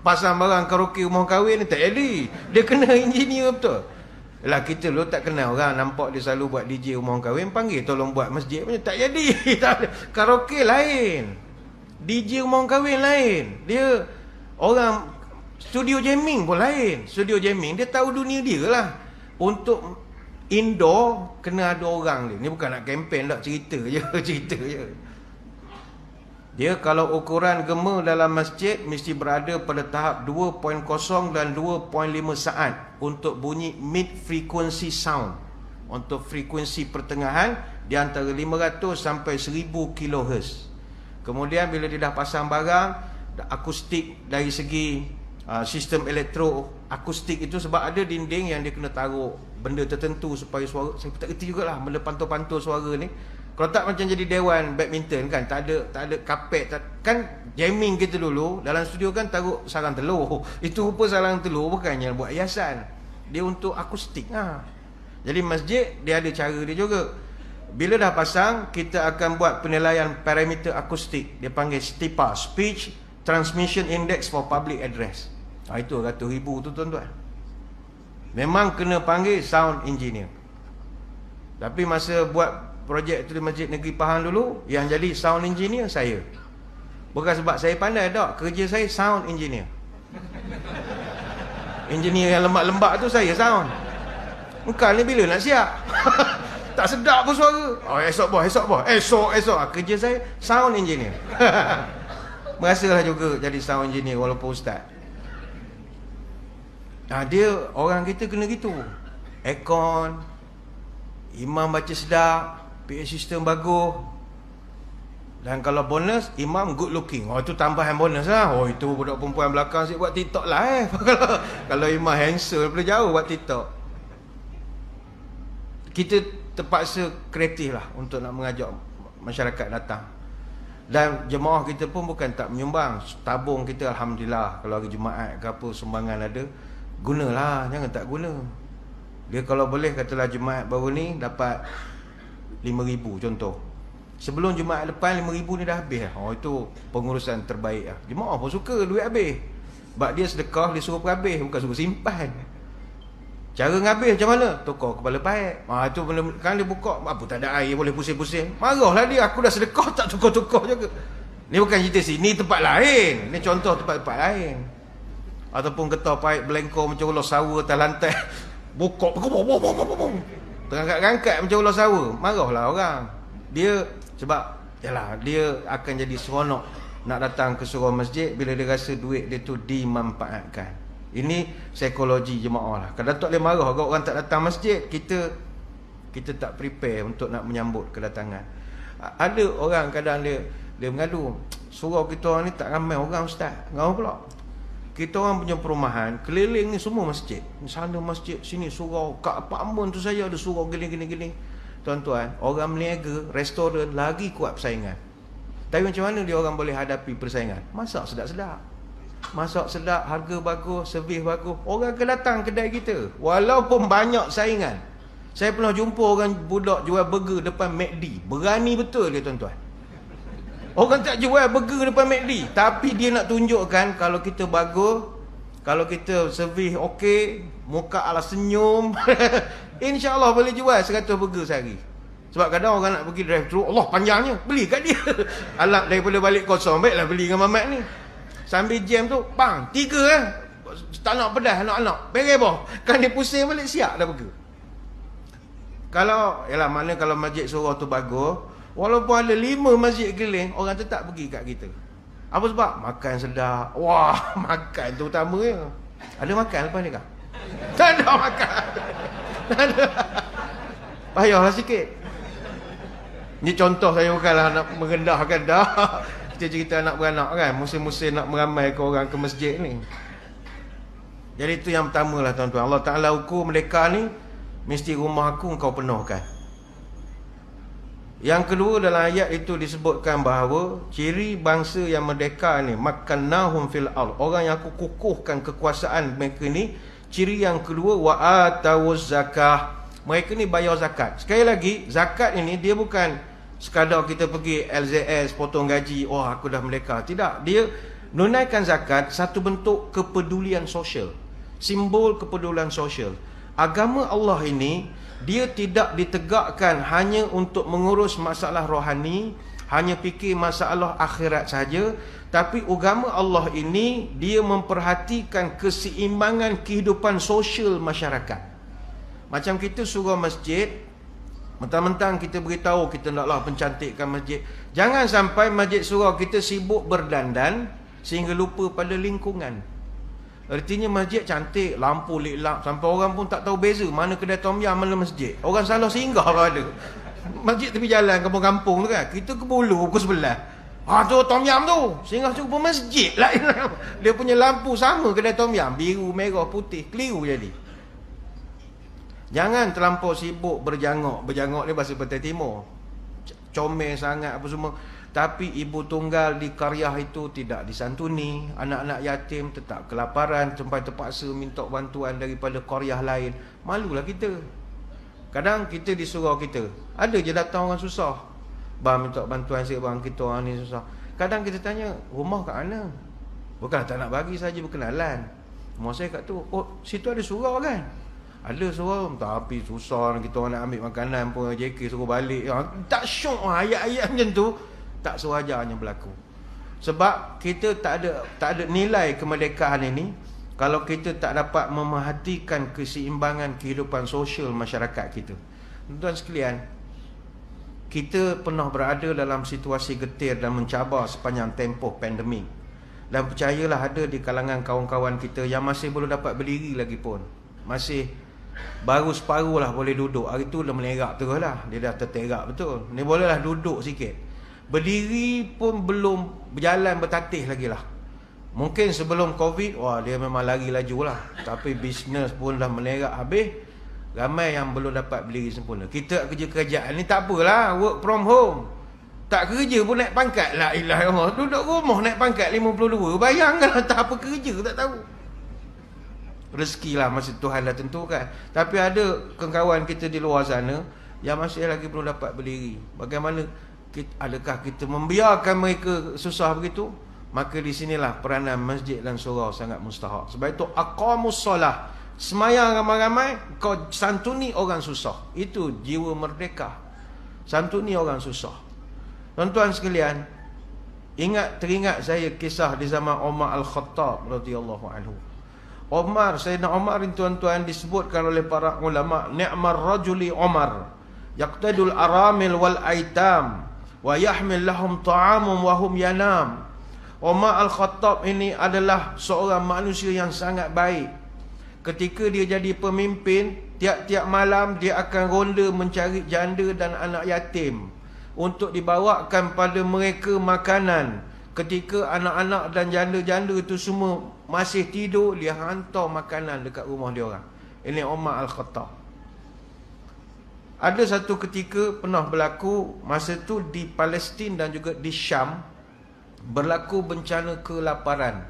pasang barang karaoke rumah kahwin ni, tak jadi. Dia kena engineer betul. Lah kita lu tak kenal orang, nampak dia selalu buat DJ rumah kahwin, panggil tolong buat masjid punya, tak jadi. Karaoke lain, DJ rumah kahwin lain. Dia orang Studio jamming pun lain. Studio jamming dia tahu dunia dia lah. Untuk indoor kena ada orang dia. Ni bukan nak kempen tak, cerita je. Cerita je. Dia kalau ukuran gema dalam masjid mesti berada pada tahap 2.0 dan 2.5 saat untuk bunyi mid frequency sound. Untuk frekuensi pertengahan di antara 500 sampai 1000 kHz. Kemudian bila dia dah pasang barang, akustik dari segi sistem elektro akustik itu, sebab ada dinding yang dia kena taruh benda tertentu supaya suara, saya tak kerti jugalah benda pantul-pantul suara ni. Kalau tak macam jadi dewan badminton kan, tak ada kapet, kan jamming kita dulu dalam studio kan taruh sarang telur. Itu rupa sarang telur bukannya buat hiasan. Dia untuk akustik ha. Jadi masjid dia ada cara dia juga. Bila dah pasang, kita akan buat penilaian parameter akustik. Dia panggil STIPA, Speech Transmission Index for Public Address. Itu ratus ribu tu tuan-tuan. Memang kena panggil sound engineer. Tapi masa buat projek tu di Masjid Negeri Pahang dulu, yang jadi sound engineer saya. Bukan sebab saya pandai tak, kerja saya sound engineer. Engineer yang lembak-lembak tu saya sound. Engkau ni bila nak siap? Tak sedap pun suara. Esok. Kerja saya sound engineer. Merasalah juga jadi sound engineer walaupun ustaz. Dia orang kita kena gitu. Aircon, imam baca sedap, PA system bagus. Dan kalau bonus, imam good looking. Itu tambahan bonus lah. Itu budak perempuan belakang saya buat TikTok lah Kalau imam handsome daripada jauh buat TikTok. Kita terpaksa kreatif lah untuk nak mengajak masyarakat datang. Dan jemaah kita pun bukan tak menyumbang. Tabung kita alhamdulillah, kalau hari Jumaat ke apa sumbangan ada, gunalah, jangan tak guna. Dia kalau boleh katalah Jumaat baru ni dapat 5,000 contoh. Sebelum Jumaat depan 5,000 ni dah habis lah. Itu pengurusan terbaik lah. Jemaah pun suka duit habis. Sebab dia sedekah, dia suruh perhabis, bukan suruh simpan. Cara ngabis macam mana? Tukar kepala paik. Itu benda kan dia buka, apa tak ada air boleh pusing-pusing. Marahlah dia, aku dah sedekah tak tukar-tukar juga. Ni bukan cerita sini, tempat lain. Ni contoh tempat-tempat lain. Ataupun getah paik belengkor macam ular sawa atas lantai. Buka terangkat-rangkat macam ular sawa. Marahlah orang. Dia sebab yalah, dia akan jadi seronok nak datang ke sebuah masjid bila dia rasa duit dia tu dimanfaatkan. Ini psikologi jemaah lah. Kalau tak boleh marah kalau orang tak datang masjid, kita tak prepare untuk nak menyambut kedatangan. Ada orang kadang dia mengadu, surau kita orang ni tak ramai orang ustaz. Ngau pula. Kita orang punya perumahan keliling ni semua masjid. Sana masjid, sini surau. Kat apartmen tu saya ada surau gini. Tuan-tuan, orang meniaga, restoran lagi kuat persaingan. Tapi macam mana dia orang boleh hadapi persaingan? Masak sedap-sedap. Masak sedap, harga bagus, servis bagus. Orang akan datang kedai kita walaupun banyak saingan. Saya pernah jumpa orang budak jual burger depan McD. Berani betul dia tuan-tuan. Orang tak jual burger depan McD, tapi dia nak tunjukkan kalau kita bagus, kalau kita servis okey, muka ala senyum. InsyaAllah boleh jual 100 burger sehari. Sebab kadang orang nak pergi drive thru, Allah panjangnya, beli kat dia. Alat daripada balik kosong, baiklah beli dengan Mamat ni. Sambil jam tu, bang, 3 tak nak pedas anak-anak. Beres boh. Kan dia pusing balik, siap dah burger. Kalau, yalah mana kalau masjid surau tu bagus, walaupun ada 5 masjid keliling, orang tetap pergi kat kita. Apa sebab? Makan sedap. Wah, makan tu utamanya. Ada makan lepas ni kah? Tak ada makan. Tak ada. Payahlah sikit. Ni contoh saya bukanlah nak merendahkan dah. Cerita anak beranak kan, musim-musim nak meramaikan orang ke masjid ni. Jadi itu yang pertama lah tuan-tuan. Allah Ta'ala ukur mereka ni, mesti rumah aku kau penuhkan. Yang kedua dalam ayat itu disebutkan bahawa ciri bangsa yang merdeka ni, makannahum fil ard, orang yang aku kukuhkan kekuasaan mereka ni. Ciri yang kedua, wa atawuz zakah, mereka ni bayar zakat. Sekali lagi, zakat ini dia bukan sekadar kita pergi LZS potong gaji, aku dah merdeka. Tidak, dia menunaikan zakat satu bentuk kepedulian sosial, simbol kepedulian sosial. Agama Allah ini dia tidak ditegakkan hanya untuk mengurus masalah rohani, hanya fikir masalah akhirat saja. Tapi agama Allah ini, dia memperhatikan keseimbangan kehidupan sosial masyarakat. Macam kita surau masjid, mentang-mentang kita beritahu kita naklah pencantikkan masjid. Jangan sampai masjid surau kita sibuk berdandan sehingga lupa pada lingkungan. Artinya masjid cantik, lampu lelap, sampai orang pun tak tahu beza mana kedai tom yam, mana masjid. Orang salah singgah kalau ada. Masjid tepi jalan kampung-kampung tu kan, kita ke Bulu pukul 11. Tu tom yam tu, singgah tu pun masjid lah. Dia punya lampu sama kedai tom yam, biru, merah, putih, keliru jadi. Jangan terlampau sibuk berjangok. Berjangok ni bahasa Pantai Timur, comel sangat apa semua. Tapi ibu tunggal di qaryah itu tidak disantuni. Anak-anak yatim tetap kelaparan sampai terpaksa minta bantuan daripada qaryah lain. Malulah kita. Kadang kita di surau kita, ada je datang orang susah, bang minta bantuan saya bang, kita orang ni susah. Kadang kita tanya, rumah kat mana? Bukan tak nak bagi saja berkenalan. Rumah saya kat tu. Oh, situ ada surau kan? Ada surau, tapi susah kita orang nak ambil makanan pun JK suruh balik. Tak syok ayat-ayat macam tu. Tak sewajarnya berlaku. Sebab kita tak ada nilai kemerdekaan ini kalau kita tak dapat memerhatikan keseimbangan kehidupan sosial masyarakat kita. Tuan-tuan sekalian, kita pernah berada dalam situasi getir dan mencabar sepanjang tempoh pandemik. Dan percayalah, ada di kalangan kawan-kawan kita yang masih belum dapat berdiri lagi pun. Masih baru separuh lah boleh duduk. Hari tu dah melerak terus lah. Dia dah terterak betul. Ni bolehlah duduk sikit. Berdiri pun belum berjalan bertatih lagi lah. Mungkin sebelum Covid, wah dia memang lari laju lah. Tapi bisnes pun dah melerak habis. Ramai yang belum dapat berdiri sempurna. Kita kerja kerajaan ni tak apalah, work from home. Tak kerja pun naik pangkat. La ilaha illallah. Duduk rumah naik pangkat 52. Bayangkanlah, tak apa kerja tak tahu. Rezeki lah masa Tuhan dah tentukan. Tapi ada kawan kita di luar sana yang masih lagi belum dapat berdiri. Bagaimana adakah kita membiarkan mereka susah begitu? Maka di sinilah peranan masjid dan surau sangat mustahak. Sebab itu aqamus solah, semayang ramai-ramai, kau santuni orang susah. Itu jiwa merdeka. Santuni orang susah. Tuan-tuan sekalian, teringat saya kisah di zaman Umar Al-Khattab radhiyallahu anhu. Sayyidina Umar ini tuan-tuan disebutkan oleh para ulama, ni'mar rajuli Umar yaqtadul aramil wal aitam wa yahmil lahum ta'amum wa hum yanam. Umar Al-Khattab ini adalah seorang manusia yang sangat baik. Ketika dia jadi pemimpin, tiap-tiap malam dia akan ronda mencari janda dan anak yatim untuk dibawakan pada mereka makanan. Ketika anak-anak dan janda-janda itu semua masih tidur, dia hantar makanan dekat rumah dia orang. Ini Umar Al-Khattab. Ada satu ketika pernah berlaku, masa tu di Palestin dan juga di Syam berlaku bencana kelaparan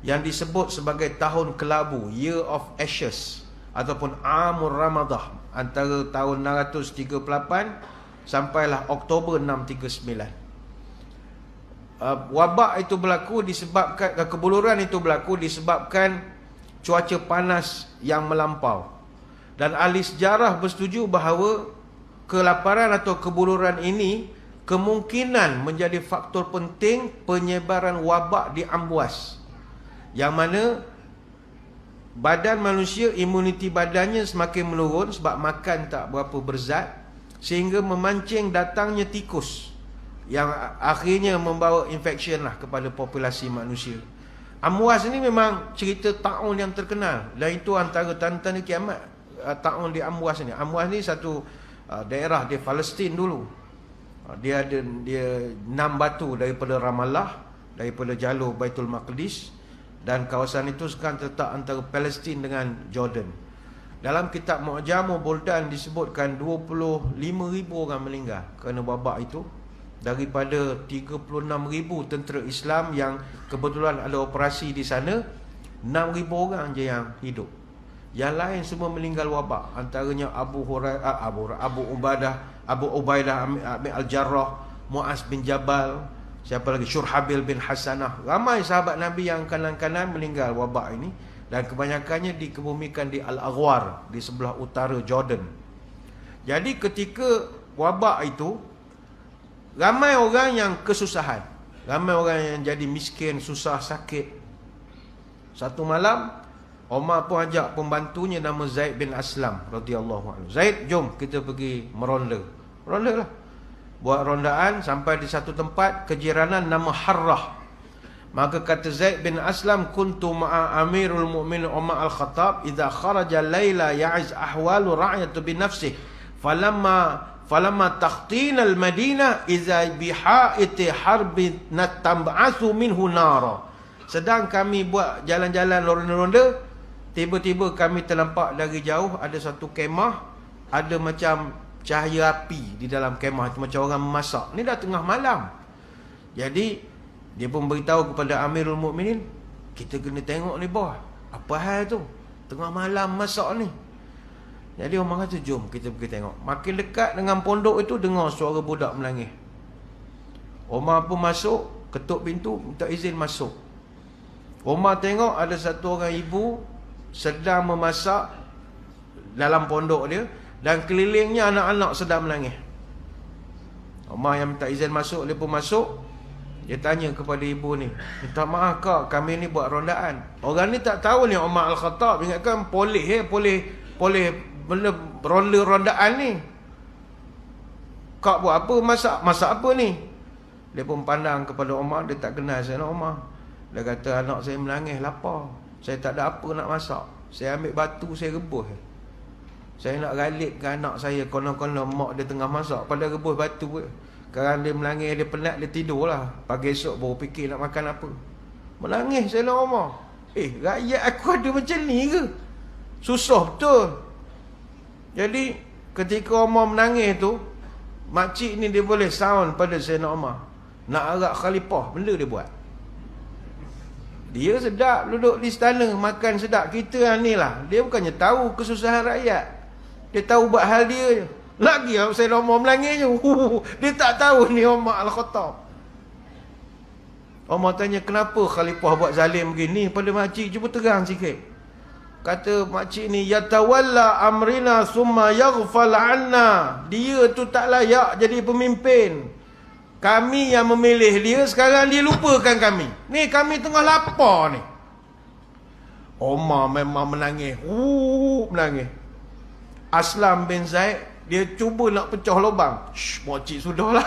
yang disebut sebagai tahun kelabu, Year of Ashes ataupun Amur Ramadah, antara tahun 638 sampailah Oktober 639. Wabak itu berlaku disebabkan, kebuluran itu berlaku disebabkan cuaca panas yang melampau. Dan ahli sejarah bersetuju bahawa kelaparan atau kebuluran ini kemungkinan menjadi faktor penting penyebaran wabak di Amwas, yang mana badan manusia, imuniti badannya semakin menurun sebab makan tak berapa berzat, sehingga memancing datangnya tikus yang akhirnya membawa infection lah kepada populasi manusia. Amwas ini memang cerita taun yang terkenal, dan itu antara tanda-tanda kiamat. Taun di Amwas ini. Amwas ni satu daerah di Palestin dulu. Dia 6 batu daripada Ramallah, daripada jalur Baitul Maqdis, dan kawasan itu sekarang terletak antara Palestin dengan Jordan. Dalam kitab Mu'jamul Buldan disebutkan 25,000 orang meninggal kerana wabak itu, daripada 36,000 tentera Islam yang kebetulan ada operasi di sana. 6,000 orang je yang hidup. Yang lain semua meninggal wabak. Antaranya Abu Ubaidah bin Al-Jarrah, Muaz bin Jabal, siapa lagi, Syurhabil bin Hasanah. Ramai sahabat Nabi yang kanan-kanan meninggal wabak ini, dan kebanyakannya dikebumikan di Al-Aghwar, di sebelah utara Jordan. Jadi ketika wabak itu, ramai orang yang kesusahan. Ramai orang yang jadi miskin, susah, sakit. Satu malam, Omar pun ajak pembantunya nama Zaid bin Aslam radhiyallahu anhu. Zaid, jom kita pergi meronda. Meronda lah. Buat rondaan sampai di satu tempat kejiranan nama Harrah. Maka kata Zaid bin Aslam, kuntu ma'a Amirul Mu'minin Umar Al-Khattab idza kharaja laila ya'iz ahwalu ra'yatu bi nafsihi falamma takhtina al-Madinah idza bihaiti harbin natab'athu minhu nara. Sedang kami buat jalan-jalan ronda-ronda, tiba-tiba kami terlampak dari jauh ada satu kemah, ada macam cahaya api di dalam kemah, macam orang memasak. Ni dah tengah malam. Jadi dia pun beritahu kepada Amirul Mukminin, kita kena tengok ni bawah. Apa hal tu? Tengah malam masak ni. Jadi Umar kata, jom kita pergi tengok. Makin dekat dengan pondok itu, dengar suara budak menangis. Umar pun masuk, ketuk pintu, minta izin masuk. Umar tengok ada satu orang ibu sedang memasak dalam pondok dia, dan kelilingnya anak-anak sedang menangis. Umar yang minta izin masuk, dia pun masuk. Dia tanya kepada ibu ni, minta maaf kak, kami ni buat rondaan. Orang ni tak tahu ni Umar Al-Khattab. Ingatkan polis benda rondaan ni. Kak buat apa? Masak apa ni? Dia pun pandang kepada Umar. Dia tak kenal Sayyidina Umar. Dia kata, anak saya menangis lapar, saya tak ada apa nak masak. Saya ambil batu, saya rebus. Saya nak galipkan anak saya, konon-konon mak dia tengah masak, pada rebus batu. Sekarang dia menangis, dia penat, dia tidur lah. Pagi esok baru fikir nak makan apa. Menangis Sayyidina Umar. Rakyat aku ada macam ni ke? Susah betul. Jadi ketika Umar menangis tu, makcik ni dia boleh sound pada Sayyidina Umar. Nak arak khalifah, benda dia buat. Dia sedap duduk di istana, makan sedap. Kita ni lah, dia bukannya tahu kesusahan rakyat. Dia tahu buat hal dia je. Lagi Sayyidina Umar melangis je. Dia tak tahu ni Umar Al-Khattab. Umar tanya, kenapa khalifah buat zalim begini pada makcik? Cuba terang sikit. Kata makcik ni, yatawalla amrina summa yaghfal anna. Dia tu tak layak jadi pemimpin. Kami yang memilih dia, sekarang dia lupakan kami. Ni kami tengah lapar ni. Umar memang menangis. Menangis. Aslam bin Zaid, dia cuba nak pecah lubang. Makcik sudahlah.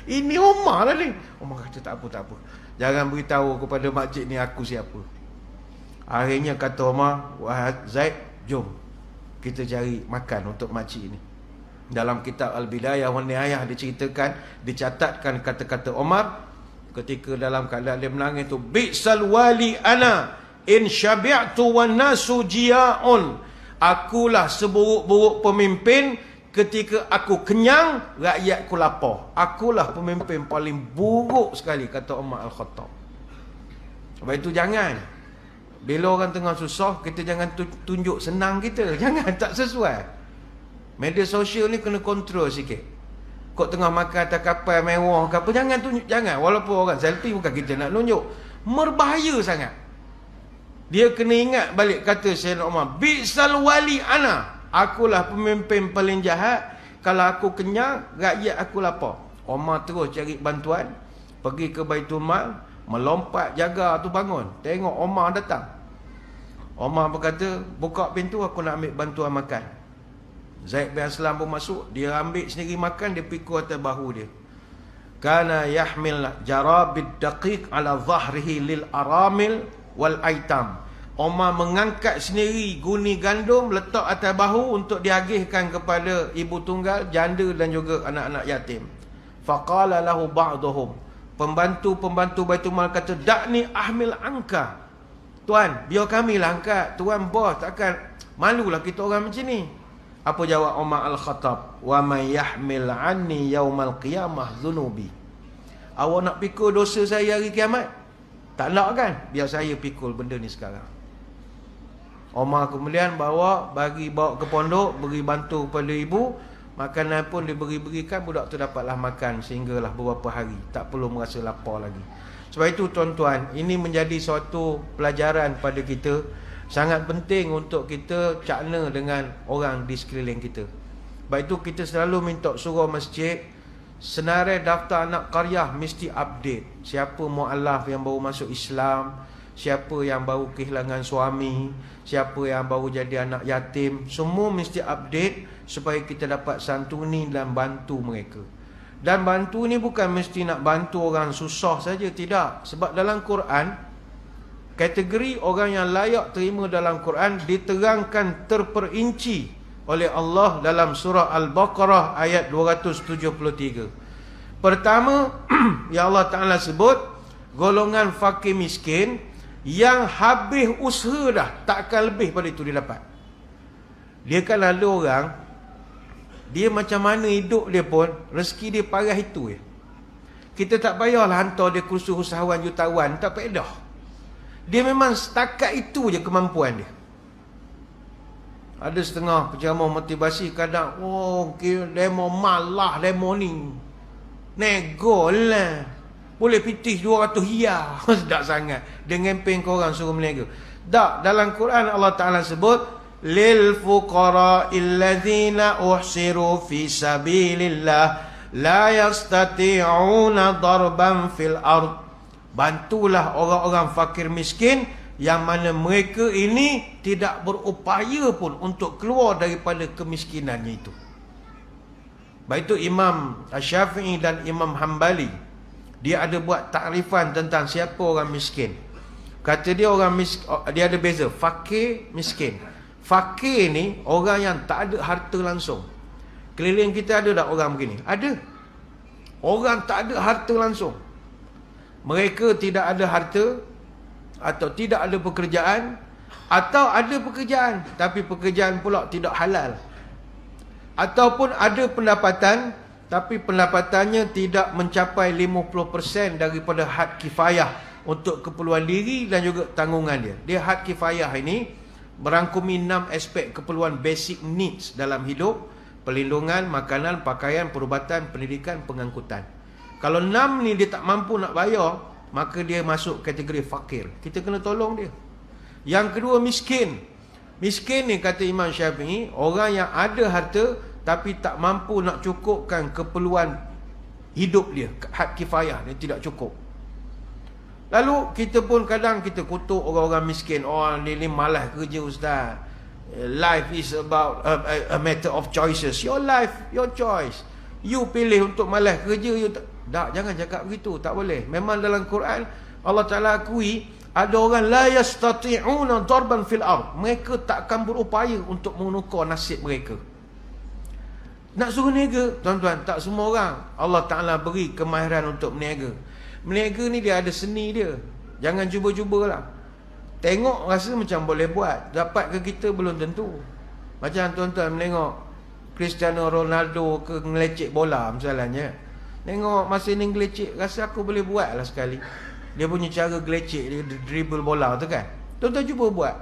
Ini Umar lah ni. Umar kata, tak apa. Jangan beritahu kepada makcik ni aku siapa. Akhirnya kata Umar, wahai Zaid, jom kita cari makan untuk makcik ni. Dalam kitab Al-Bidayah wa Nihayah dicatatkan kata-kata Umar ketika dalam keadaan dia menangis tu, bi'sal wali ana in syabi'tu wan nasu jia'un. Akulah seburuk-buruk pemimpin ketika aku kenyang, rakyatku lapar. Akulah pemimpin paling buruk sekali, kata Umar Al-Khattab. Sebab itu jangan, bila orang tengah susah, kita jangan tunjuk senang kita. Jangan, tak sesuai. Media sosial ni kena kontrol sikit. Kau tengah makan atas kapal mewah ke apa, jangan tunjuk. Jangan, walaupun orang selfie, bukan kita nak tunjuk. Merbahaya sangat. Dia kena ingat balik kata Sayyidina Umar, bi'sal wali ana. Akulah pemimpin paling jahat. Kalau aku kenyang, rakyat aku lapar. Umar terus cari bantuan, pergi ke Baitul Mal, melompat jaga tu bangun. Tengok Umar datang. Umar berkata, buka pintu, aku nak ambil bantuan makan. Zaid bin Aslam pun masuk, dia ambil sendiri makan, dia pikul atas bahu dia. Kana yahmil jarabid daqiq ala zahrihi lil aramil wal aitam. Umar mengangkat sendiri guni gandum, letak atas bahu untuk diagihkan kepada ibu tunggal, janda dan juga anak-anak yatim. Faqala lahu ba'duhum. Pembantu-pembantu Baitul Mal kata, dakni ahmil angka. Tuan, biar kamilah angkat. Tuan bos, takkan malulah kita orang macam ni. Apa jawab Umar Al-Khattab? Wa may yahmil anni yaumal qiyamah dhunubi. Awak nak pikul dosa saya hari kiamat? Tak nak kan? Biar saya pikul benda ni sekarang. Umar kemudian bawa ke pondok, beri bantu kepada ibu. Makanan pun diberi-berikan, budak tu dapatlah makan sehinggalah beberapa hari. Tak perlu merasa lapar lagi. Sebab itu tuan-tuan, ini menjadi suatu pelajaran pada kita. Sangat penting untuk kita cakna dengan orang di sekeliling kita. Sebab itu kita selalu minta surau masjid, Senarai daftar anak qaryah mesti update. Siapa mu'alaf yang baru masuk Islam, siapa yang baru kehilangan suami, siapa yang baru jadi anak yatim, semua mesti update supaya kita dapat santuni dan bantu mereka. Dan bantu ni bukan mesti nak bantu orang susah saja, tidak. Sebab dalam Quran, kategori orang yang layak terima dalam Quran diterangkan terperinci oleh Allah dalam surah Al-Baqarah ayat 273. Pertama, ya Allah Ta'ala sebut golongan fakir miskin yang habis usaha dah, takkan lebih pada itu dia dapat. Dia kan ada orang, dia macam mana hidup dia pun, rezeki dia parah itu je. Kita tak payahlah hantar dia kursus usahawan jutawan, tak payah. Dia memang setakat itu je kemampuan dia. Ada setengah penceramah motivasi kadang, demo malah demo ni. Nego lah. Boleh pitih 200 hia. Sedap sangat. Dia ngempeng korang suruh meniaga. Tak, dalam Quran Allah Ta'ala sebut, lil fuqara'il ladzina uhsiru fi sabilillah la yastati'una darban fil ard. Bantulah orang-orang fakir miskin yang mana mereka ini tidak berupaya pun untuk keluar daripada kemiskinannya itu. Baik itu Imam Syafi'i dan Imam Hanbali, dia ada buat takrifan tentang siapa orang miskin. Kata dia orang miskin, dia ada beza fakir, miskin. Fakir ni orang yang tak ada harta langsung. Keliling kita ada tak orang begini? Ada. Orang tak ada harta langsung. Mereka tidak ada harta, atau tidak ada pekerjaan, atau ada pekerjaan tapi pekerjaan pula tidak halal, ataupun ada pendapatan tapi pendapatannya tidak mencapai 50% daripada had kifayah untuk keperluan diri dan juga tanggungan dia. Dia had kifayah ini merangkumi 6 aspek keperluan basic needs dalam hidup: perlindungan, makanan, pakaian, perubatan, pendidikan, pengangkutan. Kalau 6 ni dia tak mampu nak bayar, maka dia masuk kategori fakir. Kita kena tolong dia. Yang kedua, miskin. Miskin ni kata Imam Syafi'i, orang yang ada harta tapi tak mampu nak cukupkan keperluan hidup dia, had kifayah dia tidak cukup. Lalu kita pun kadang kita kutuk orang-orang miskin. Ni malas kerja ustaz. Life is about a matter of choices. Your life, your choice. You pilih untuk malas kerja, you tak, jangan cakap begitu, tak boleh. Memang dalam Quran Allah Ta'ala akui ada orang la yastati'una darban fil ard. Mereka takkan berupaya untuk menukar nasib mereka. Nak suruh niaga, tuan-tuan, tak semua orang Allah Ta'ala beri kemahiran untuk meniaga. Meniaga ni dia ada seni dia. Jangan cuba-cubalah. Tengok rasa macam boleh buat, dapat ke kita belum tentu. Macam tuan-tuan menengok Cristiano Ronaldo ke ngelecek bola misalnya. Tengok masa ni gelecek, rasa aku boleh buat lah sekali. Dia punya cara gelecek, dia dribble bola tu kan. Tuan-tuan cuba buat.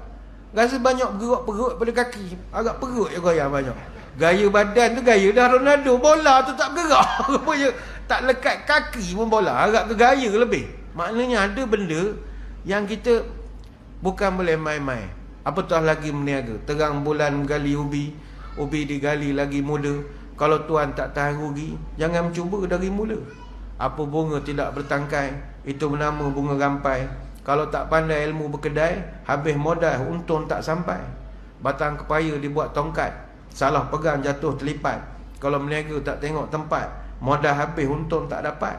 Rasa banyak bergerak perut pada kaki. Agak perut je goyang banyak. Gaya badan tu gaya dah Ronaldo. Bola tu tak bergerak. Rupanya tak lekat kaki pun bola. Agak ke gaya lebih. Maknanya ada benda yang kita bukan boleh main-main. Apatah lagi meniaga. Terang bulan gali ubi. Ubi digali lagi muda. Kalau tuan tak tahan rugi, jangan cuba dari mula. Apa bunga tidak bertangkai, itu bernama bunga rampai. Kalau tak pandai ilmu berkedai, habis modal, untung tak sampai. Batang kepaya dibuat tongkat, salah pegang jatuh terlipat. Kalau meniaga tak tengok tempat, modal habis, untung tak dapat.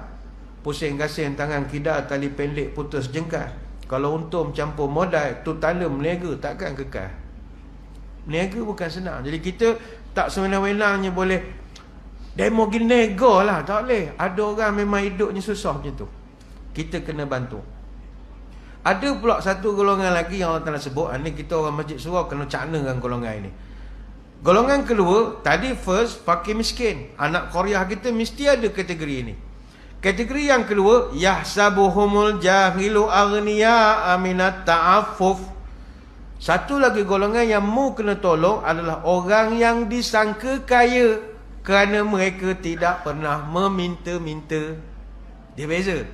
Pusing gasing tangan kidal, tali pendek putus jengkal. Kalau untung campur modal, tu tanda meniaga takkan kekal. Meniaga bukan senang. Jadi kita tak sewenang-wenangnya boleh demo nego lah. Tak boleh. Ada orang memang hidupnya susah macam tu, kita kena bantu. Ada pula satu golongan lagi yang Allah Ta'ala sebut. Ini kita orang Masjid Surau kena cakna dengan golongan ini. Golongan kedua, tadi first fakir miskin, anak qaryah kita mesti ada kategori ini. Kategori yang kedua, yahsabuhumul jahilu aghniya aminat ta'affuf. Satu lagi golongan yang mu kena tolong adalah orang yang disangka kaya kerana mereka tidak pernah meminta-minta. Dia beza.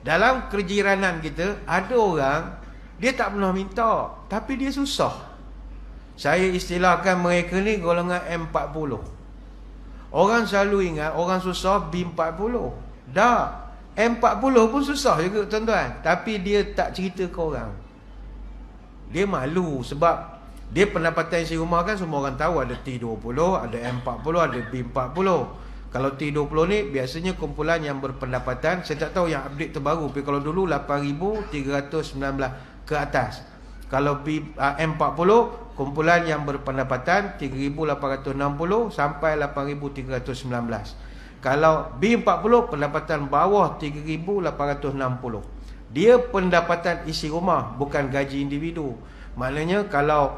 Dalam kerjiranan kita ada orang dia tak pernah minta tapi dia susah. Saya istilahkan mereka ni golongan M40. Orang selalu ingat orang susah B40. Dah, M40 pun susah juga tuan-tuan. Tapi dia tak cerita ke orang. Dia malu sebab dia pendapatan isi rumah kan semua orang tahu. Ada T20, ada M40, ada B40. Kalau T20 ni biasanya kumpulan yang berpendapatan, saya tak tahu yang update terbaru, tapi kalau dulu 8,319 ke atas. Kalau M40 kumpulan yang berpendapatan 3,860 sampai 8,319. Kalau B40 pendapatan bawah 3,860. Dia pendapatan isi rumah, bukan gaji individu. Maknanya kalau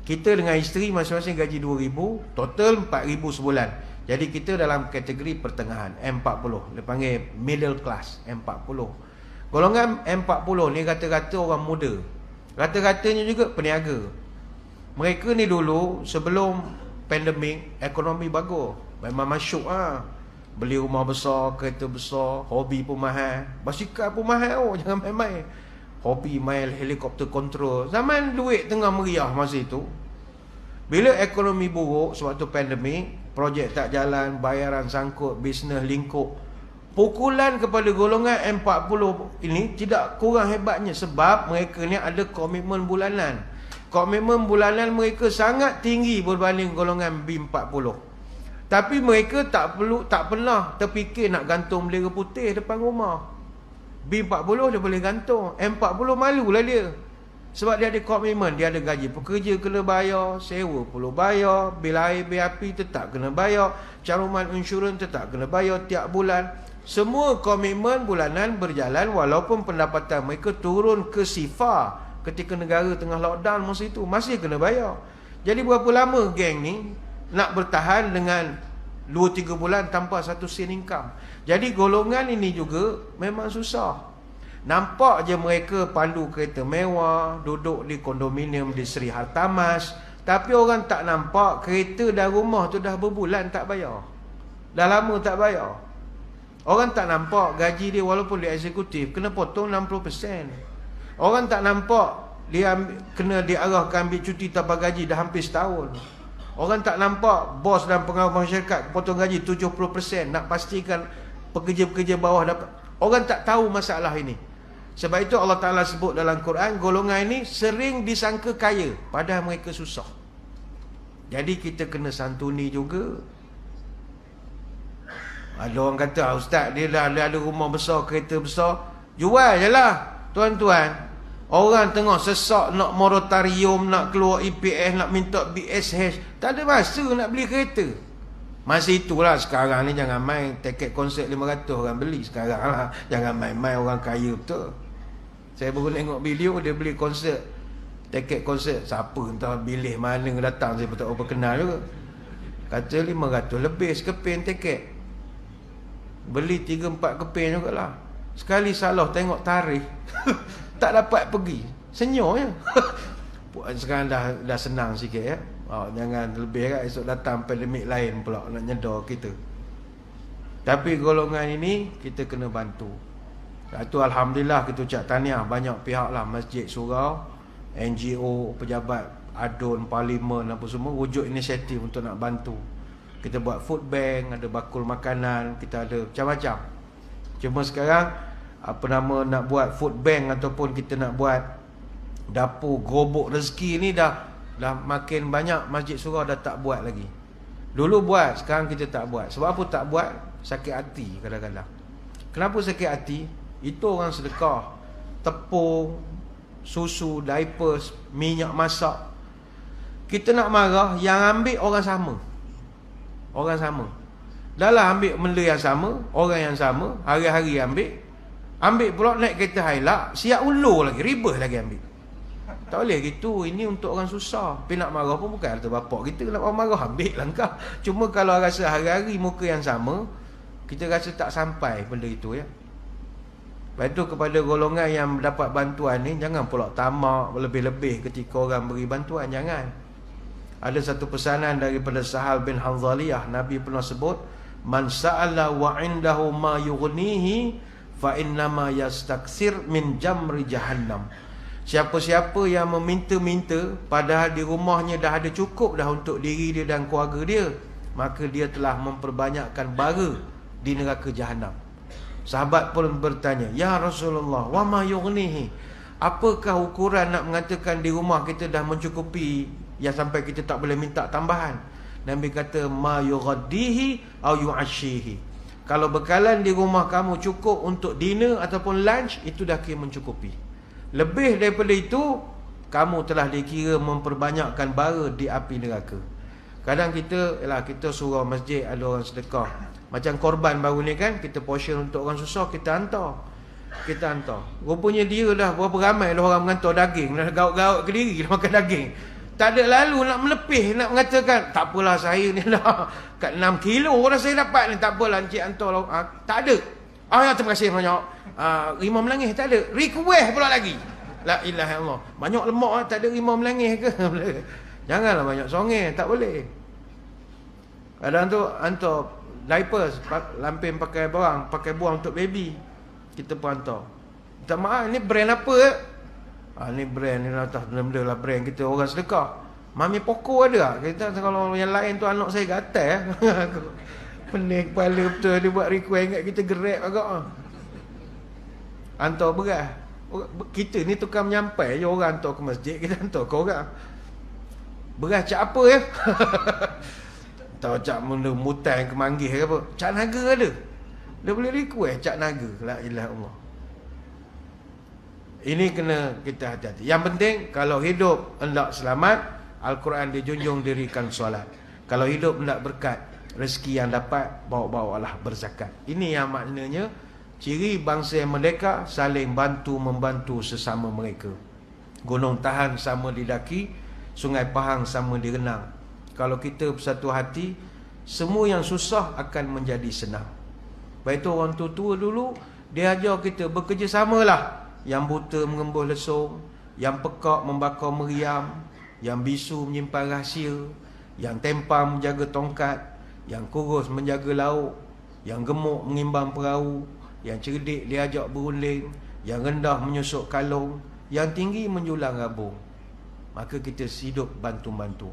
kita dengan isteri masing-masing gaji 2,000, total 4,000 sebulan. Jadi kita dalam kategori pertengahan, M40. Dia panggil middle class, M40. Golongan M40 ni rata-rata orang muda. Rata-ratanya juga peniaga. Mereka ni dulu sebelum pandemik, ekonomi bagus. Memang masuk beli rumah besar, kereta besar, hobi pun mahal. Basikal pun mahal, jangan main-main. Hobi main helikopter control. Zaman duit tengah meriah masa itu. Bila ekonomi buruk sewaktu pandemik, projek tak jalan, bayaran sangkut, bisnes lingkup, pukulan kepada golongan M40 ini tidak kurang hebatnya sebab mereka ni ada komitmen bulanan. Komitmen bulanan mereka sangat tinggi berbanding golongan B40. Tapi mereka tak pernah terfikir nak gantung bendera putih depan rumah. B40 dia boleh gantung, M40 malulah dia. Sebab dia ada komitmen, dia ada gaji pekerja kena bayar, sewa perlu bayar, bil air, bil api tetap kena bayar, caruman insurans tetap kena bayar tiap bulan. Semua komitmen bulanan berjalan walaupun pendapatan mereka turun ke sifar ketika negara tengah lockdown masa itu, masih kena bayar. Jadi berapa lama geng ni nak bertahan dengan 2-3 bulan tanpa satu sen income? Jadi golongan ini juga memang susah. Nampak je mereka pandu kereta mewah, duduk di kondominium di Seri Hartamas, tapi orang tak nampak kereta dan rumah tu dah berbulan tak bayar. Dah lama tak bayar. Orang tak nampak gaji dia walaupun dia eksekutif kena potong 60%. Orang tak nampak dia kena diarahkan ambil cuti tanpa gaji dah hampir setahun. Orang tak nampak bos dan pengawal masyarakat potong gaji 70%, nak pastikan pekerja-pekerja bawah dapat. Orang tak tahu masalah ini. Sebab itu Allah Ta'ala sebut dalam Quran, golongan ini sering disangka kaya padahal mereka susah. Jadi kita kena santuni juga. Ada orang kata, ustaz dia dah ada rumah besar, kereta besar, jual je lah. Tuan-tuan, orang tengah sesak nak moratorium, nak keluar EPS, nak minta BSH, tak ada masa nak beli kereta. Masa itulah. Sekarang ni jangan main, tiket konsert 500 orang beli sekarang lah. Jangan main-main, orang kaya betul. Saya baru tengok video, dia beli konsert, tiket konsert, siapa entah bilik mana datang, saya pun tak apa kenal juga. Kata 500 lebih sekeping tiket. Beli 3-4 keping jugalah. Sekali salah tengok tarikh tak dapat pergi, senyum je. Sekarang dah senang sikit ya. Jangan lebih kan, esok datang pandemik lain pula nak nyedor kita. Tapi golongan ini kita kena bantu. Itu alhamdulillah kita ucap tahniah banyak pihak lah, masjid, surau, NGO, pejabat, adun, parlimen apa semua wujud inisiatif untuk nak bantu. Kita buat food bank, ada bakul makanan, kita ada macam-macam. Cuma sekarang nak buat food bank ataupun kita nak buat dapur gerobok rezeki ni dah makin banyak masjid surau dah tak buat lagi. Dulu buat, sekarang kita tak buat. Sebab apa tak buat? Sakit hati kadang-kadang. Kenapa sakit hati? Itu orang sedekah tepung, susu, diapers, minyak masak. Kita nak marah, yang ambil orang sama. Orang sama. Dah lah ambil benda yang sama, orang yang sama, hari-hari ambil pula naik kereta Hilux, siap ulur lagi, ribah lagi ambil. Tak boleh gitu, ini untuk orang susah. Tapi nak marah pun bukan harta bapak kita, nak marah ambil lah kau. Cuma kalau rasa hari-hari muka yang sama, kita rasa tak sampai benda itu ya. Lepas tu kepada golongan yang dapat bantuan ni, jangan pula tamak lebih-lebih ketika orang beri bantuan, jangan. Ada satu pesanan daripada Sahal bin Hanzaliyah, Nabi pernah sebut, man sa'ala wa indahu ma yughnihi fa innama yastaksir min jamri jahannam. Siapa-siapa yang meminta-minta padahal di rumahnya dah ada cukup dah untuk diri dia dan keluarga dia, maka dia telah memperbanyakkan bara di neraka jahanam. Sahabat pun bertanya, ya Rasulullah, wa ma yughnihi, apakah ukuran nak mengatakan di rumah kita dah mencukupi yang sampai kita tak boleh minta tambahan? Nabi kata, ma yughaddihi au yu'ashihi, kalau bekalan di rumah kamu cukup untuk dinner ataupun lunch, itu dah kira mencukupi. Lebih daripada itu, kamu telah dikira memperbanyakkan bara di api neraka. Kadang kita surau masjid ada orang sedekah, macam korban baru ni kan, kita portion untuk orang susah, kita hantar. Rupanya dia dah berapa ramai dah orang mengantar daging, dah gaut-gaut ke diri dah makan daging. Tak ada lalu nak melepih, nak mengatakan tak apalah, saya ni dah kat 6 kilo dah saya dapat ni, tak apalah encik hantar lah. Tak ada. Ya, terima kasih banyak. Rimau melangis tak ada, request pula lagi. La ilaha illallah. Banyak lemak tak ada rimau melangis ke? Janganlah banyak songeh, tak boleh. Kadang tu hantar diapers, lampin pakai buang untuk baby, kita pun hantar. Tak maaf, ni brand apa? Ni brand ni lah, tak benda lah brand kita orang sedekah. Mami Poko ada tak? Kita kalau yang lain tu anak saya gatal. Pening kepala betul, dia buat request ingat kita gerak agak. Hantar beras. Kita ni tukang menyampai je, orang hantar ke masjid, kita hantar ke orang. Beras cak apa ya? Tahu cak mutan ke manggih ke apa? Cak naga ada. Dia boleh request cak naga. La ilaha illallah. Ini kena kita hati-hati. Yang penting, kalau hidup hendak selamat, Al-Quran dijunjung dirikan solat. Kalau hidup hendak berkat, rezeki yang dapat, bawa-bawalah berzakat. Ini yang maknanya ciri bangsa yang merdeka, saling bantu-membantu sesama mereka. Gunung Tahan sama didaki, Sungai Pahang sama direnang. Kalau kita bersatu hati, semua yang susah akan menjadi senang. Baik tu orang tua-tua dulu, dia ajar kita bekerjasamalah. Yang buta mengembuh lesung, yang pekak membakar meriam, yang bisu menyimpan rahsia, yang tempam menjaga tongkat, yang kurus menjaga lauk, yang gemuk mengimbang perahu, yang cerdik diajak berunding, yang rendah menyusuk kalung, yang tinggi menjulang rabung. Maka kita hidup bantu-bantu.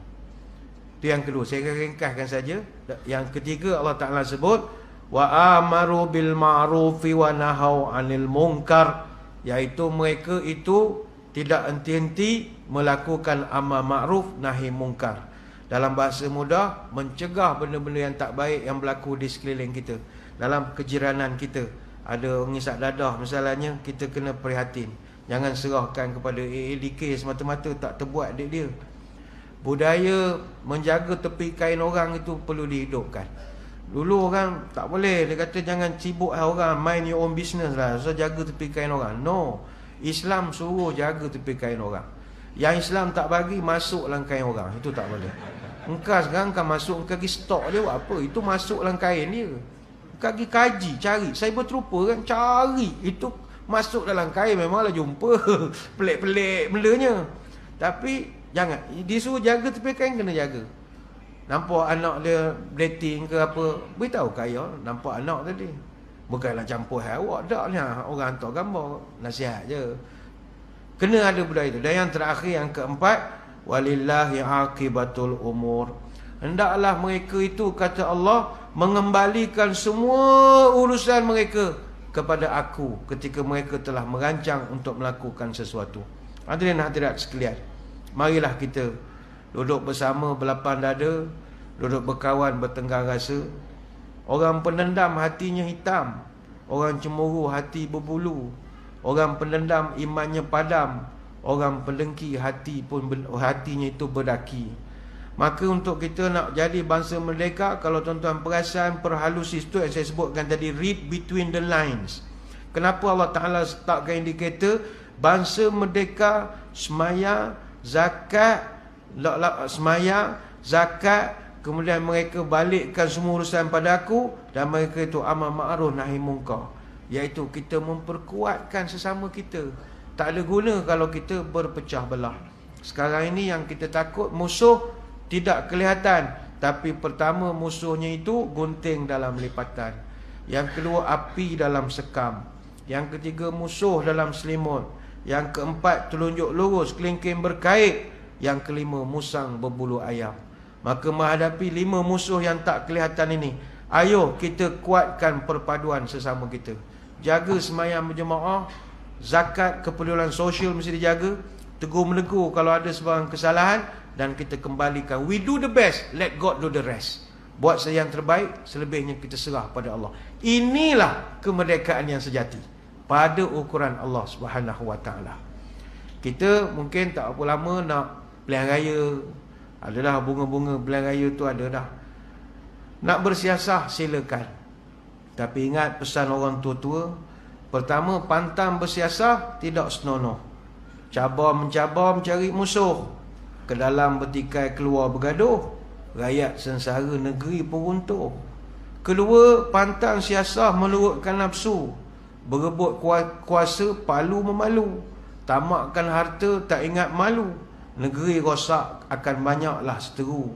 Itu yang kedua, saya akan ringkaskan saja. Yang ketiga, Allah Ta'ala sebut, wa amaru bil ma'rufi wa nahau 'anil munkar, iaitu mereka itu tidak henti-henti melakukan amal ma'ruf nahi mungkar. Dalam bahasa mudah, mencegah benda-benda yang tak baik yang berlaku di sekeliling kita. Dalam kejiranan kita ada orang isap dadah misalnya, kita kena prihatin. Jangan serahkan kepada AADK semata-mata, tak terbuat dek dia. Budaya menjaga tepi kain orang itu perlu dihidupkan. Dulu orang tak boleh, dia kata jangan sibuk orang, mind your own business lah, so jaga tepi kain orang. No, Islam suruh jaga tepi kain orang. Yang Islam tak bagi, masuk dalam kain orang, itu tak boleh. Engkau sekarang kan masuk, engkau pergi stok dia buat apa? Itu masuk dalam kain dia. Engkau pergi kaji, cari, cyber trooper kan, cari, itu masuk dalam kain, memanglah jumpa pelik-pelik bendanya. Tapi jangan, disuruh jaga tepi kain, kena jaga. Nampak anak dia dating ke apa, beritahu kaya, nampak anak tadi. Bukanlah campur hai awak, tak ni orang hantar gambar, nasihat je. Kena ada budaya itu. Dan yang terakhir, yang keempat, walillahi aqibatul umur. Hendaklah mereka itu, kata Allah, mengembalikan semua urusan mereka kepada aku ketika mereka telah merancang untuk melakukan sesuatu. Hadirin hadirat sekalian, marilah kita duduk bersama berlapang dada, duduk berkawan bertenggang rasa. Orang pendendam hatinya hitam, orang cemburu hati berbulu, orang pendendam imannya padam, orang pendengki hatinya itu berdaki. Maka untuk kita nak jadi bangsa merdeka, kalau tuan-tuan perasan perhalusis tu yang saya sebutkan tadi, read between the lines. Kenapa Allah Ta'ala letakkan indikator bangsa merdeka semaya, zakat, semaya, zakat, kemudian mereka balikkan semua urusan pada aku, dan mereka itu amal ma'ruf nahi munkar, iaitu kita memperkuatkan sesama kita. Tak ada guna kalau kita berpecah belah. Sekarang ini yang kita takut, musuh tidak kelihatan, tapi pertama musuhnya itu gunting dalam lipatan, yang kedua api dalam sekam, yang ketiga musuh dalam selimut, yang keempat telunjuk lurus kelingking berkait, yang kelima musang berbulu ayam. Maka menghadapi 5 musuh yang tak kelihatan ini, ayo kita kuatkan perpaduan sesama kita. Jaga sembahyang berjemaah, zakat, kepedulian sosial mesti dijaga, tegur menegur kalau ada sebarang kesalahan, dan kita kembalikan. We do the best, let God do the rest. Buat yang terbaik, selebihnya kita serah pada Allah. Inilah kemerdekaan yang sejati pada ukuran Allah Subhanahu Wa Taala. Kita mungkin tak apa lama nak pilihan raya, adalah bunga-bunga pilihan raya tu ada dah. Nak bersiasah silakan, tapi ingat pesan orang tua-tua, pertama, pantang bersiasah tidak senonoh. Cabar mencabar mencari musuh, ke dalam bertikai keluar bergaduh, rakyat sengsara negeri pun runtuh. Kedua, pantang siasah melurutkan nafsu, berebut kuasa palu memalu, tamakkan harta tak ingat malu, negeri rosak akan banyaklah seteru.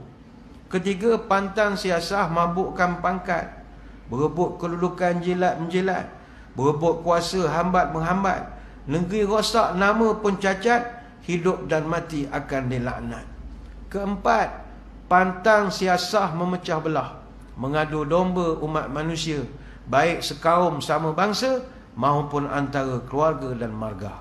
Ketiga, pantang siasah mabukkan pangkat, berebut kedudukan jilat menjilat, berebut kuasa hambat menghambat, negeri rosak nama pun cacat, hidup dan mati akan dilaknat. Keempat, pantang siasah memecah belah, mengadu domba umat manusia, baik sekaum sama bangsa maupun antara keluarga dan marga.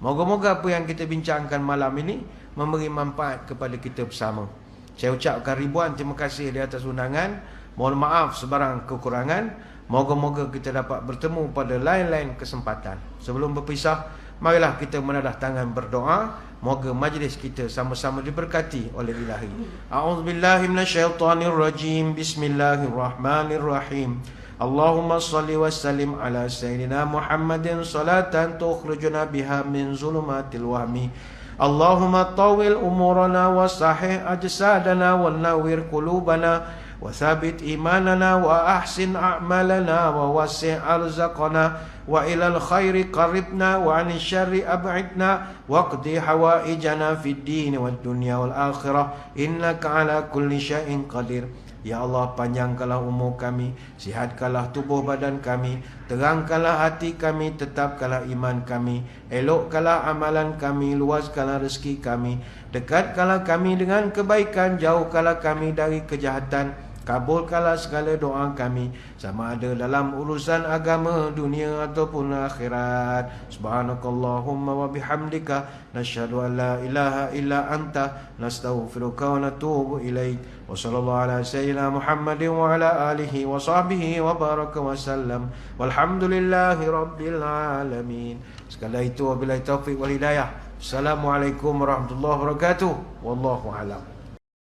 Moga-moga apa yang kita bincangkan malam ini memberi manfaat kepada kita bersama. Saya ucapkan ribuan terima kasih di atas undangan. Mohon maaf sebarang kekurangan. Moga-moga kita dapat bertemu pada lain-lain kesempatan. Sebelum berpisah, marilah kita menadah tangan berdoa. Moga majlis kita sama-sama diberkati oleh Ilahi. A'udzubillahi minasyaitonirrajim. Bismillahirrahmanirrahim. Allahumma salli wa sallim ala sayyidina Muhammadin salatan tukhrijuna biha min zulumatil wahmi. Allahumma tawil umurana wa sahih ajsadana wa nawwir qulubana wa thabit imanana wa ahsin a'malana wa wasi' arzaqana wa ilal khairi qaribna wa 'anil syarri ab'idna wa qdi hawaijana fid din wad dunya wal akhirah innaka 'ala kulli syai'in qadir. Ya Allah, panjangkanlah umur kami, sihatkanlah tubuh badan kami, terangkanlah hati kami, tetapkanlah iman kami, elokkanlah amalan kami, luaskanlah rezeki kami, dekatkanlah kami dengan kebaikan, jauhkanlah kami dari kejahatan, kabulkanlah segala doa kami, sama ada dalam urusan agama, dunia ataupun akhirat. Subhanakallahumma wa bihamdika, nasyhadu an la ilaha illa anta, nastaghfiruka wa natubu ilaik. Wa sallallahu ala sayyidina Muhammadin wa ala alihi wa sahbihi wa baraka wa sallam. Walhamdulillahi rabbil alamin. Sekali itu wabillahi taufiq wal hidayah. Assalamualaikum warahmatullahi wabarakatuh. Wallahu a'lam.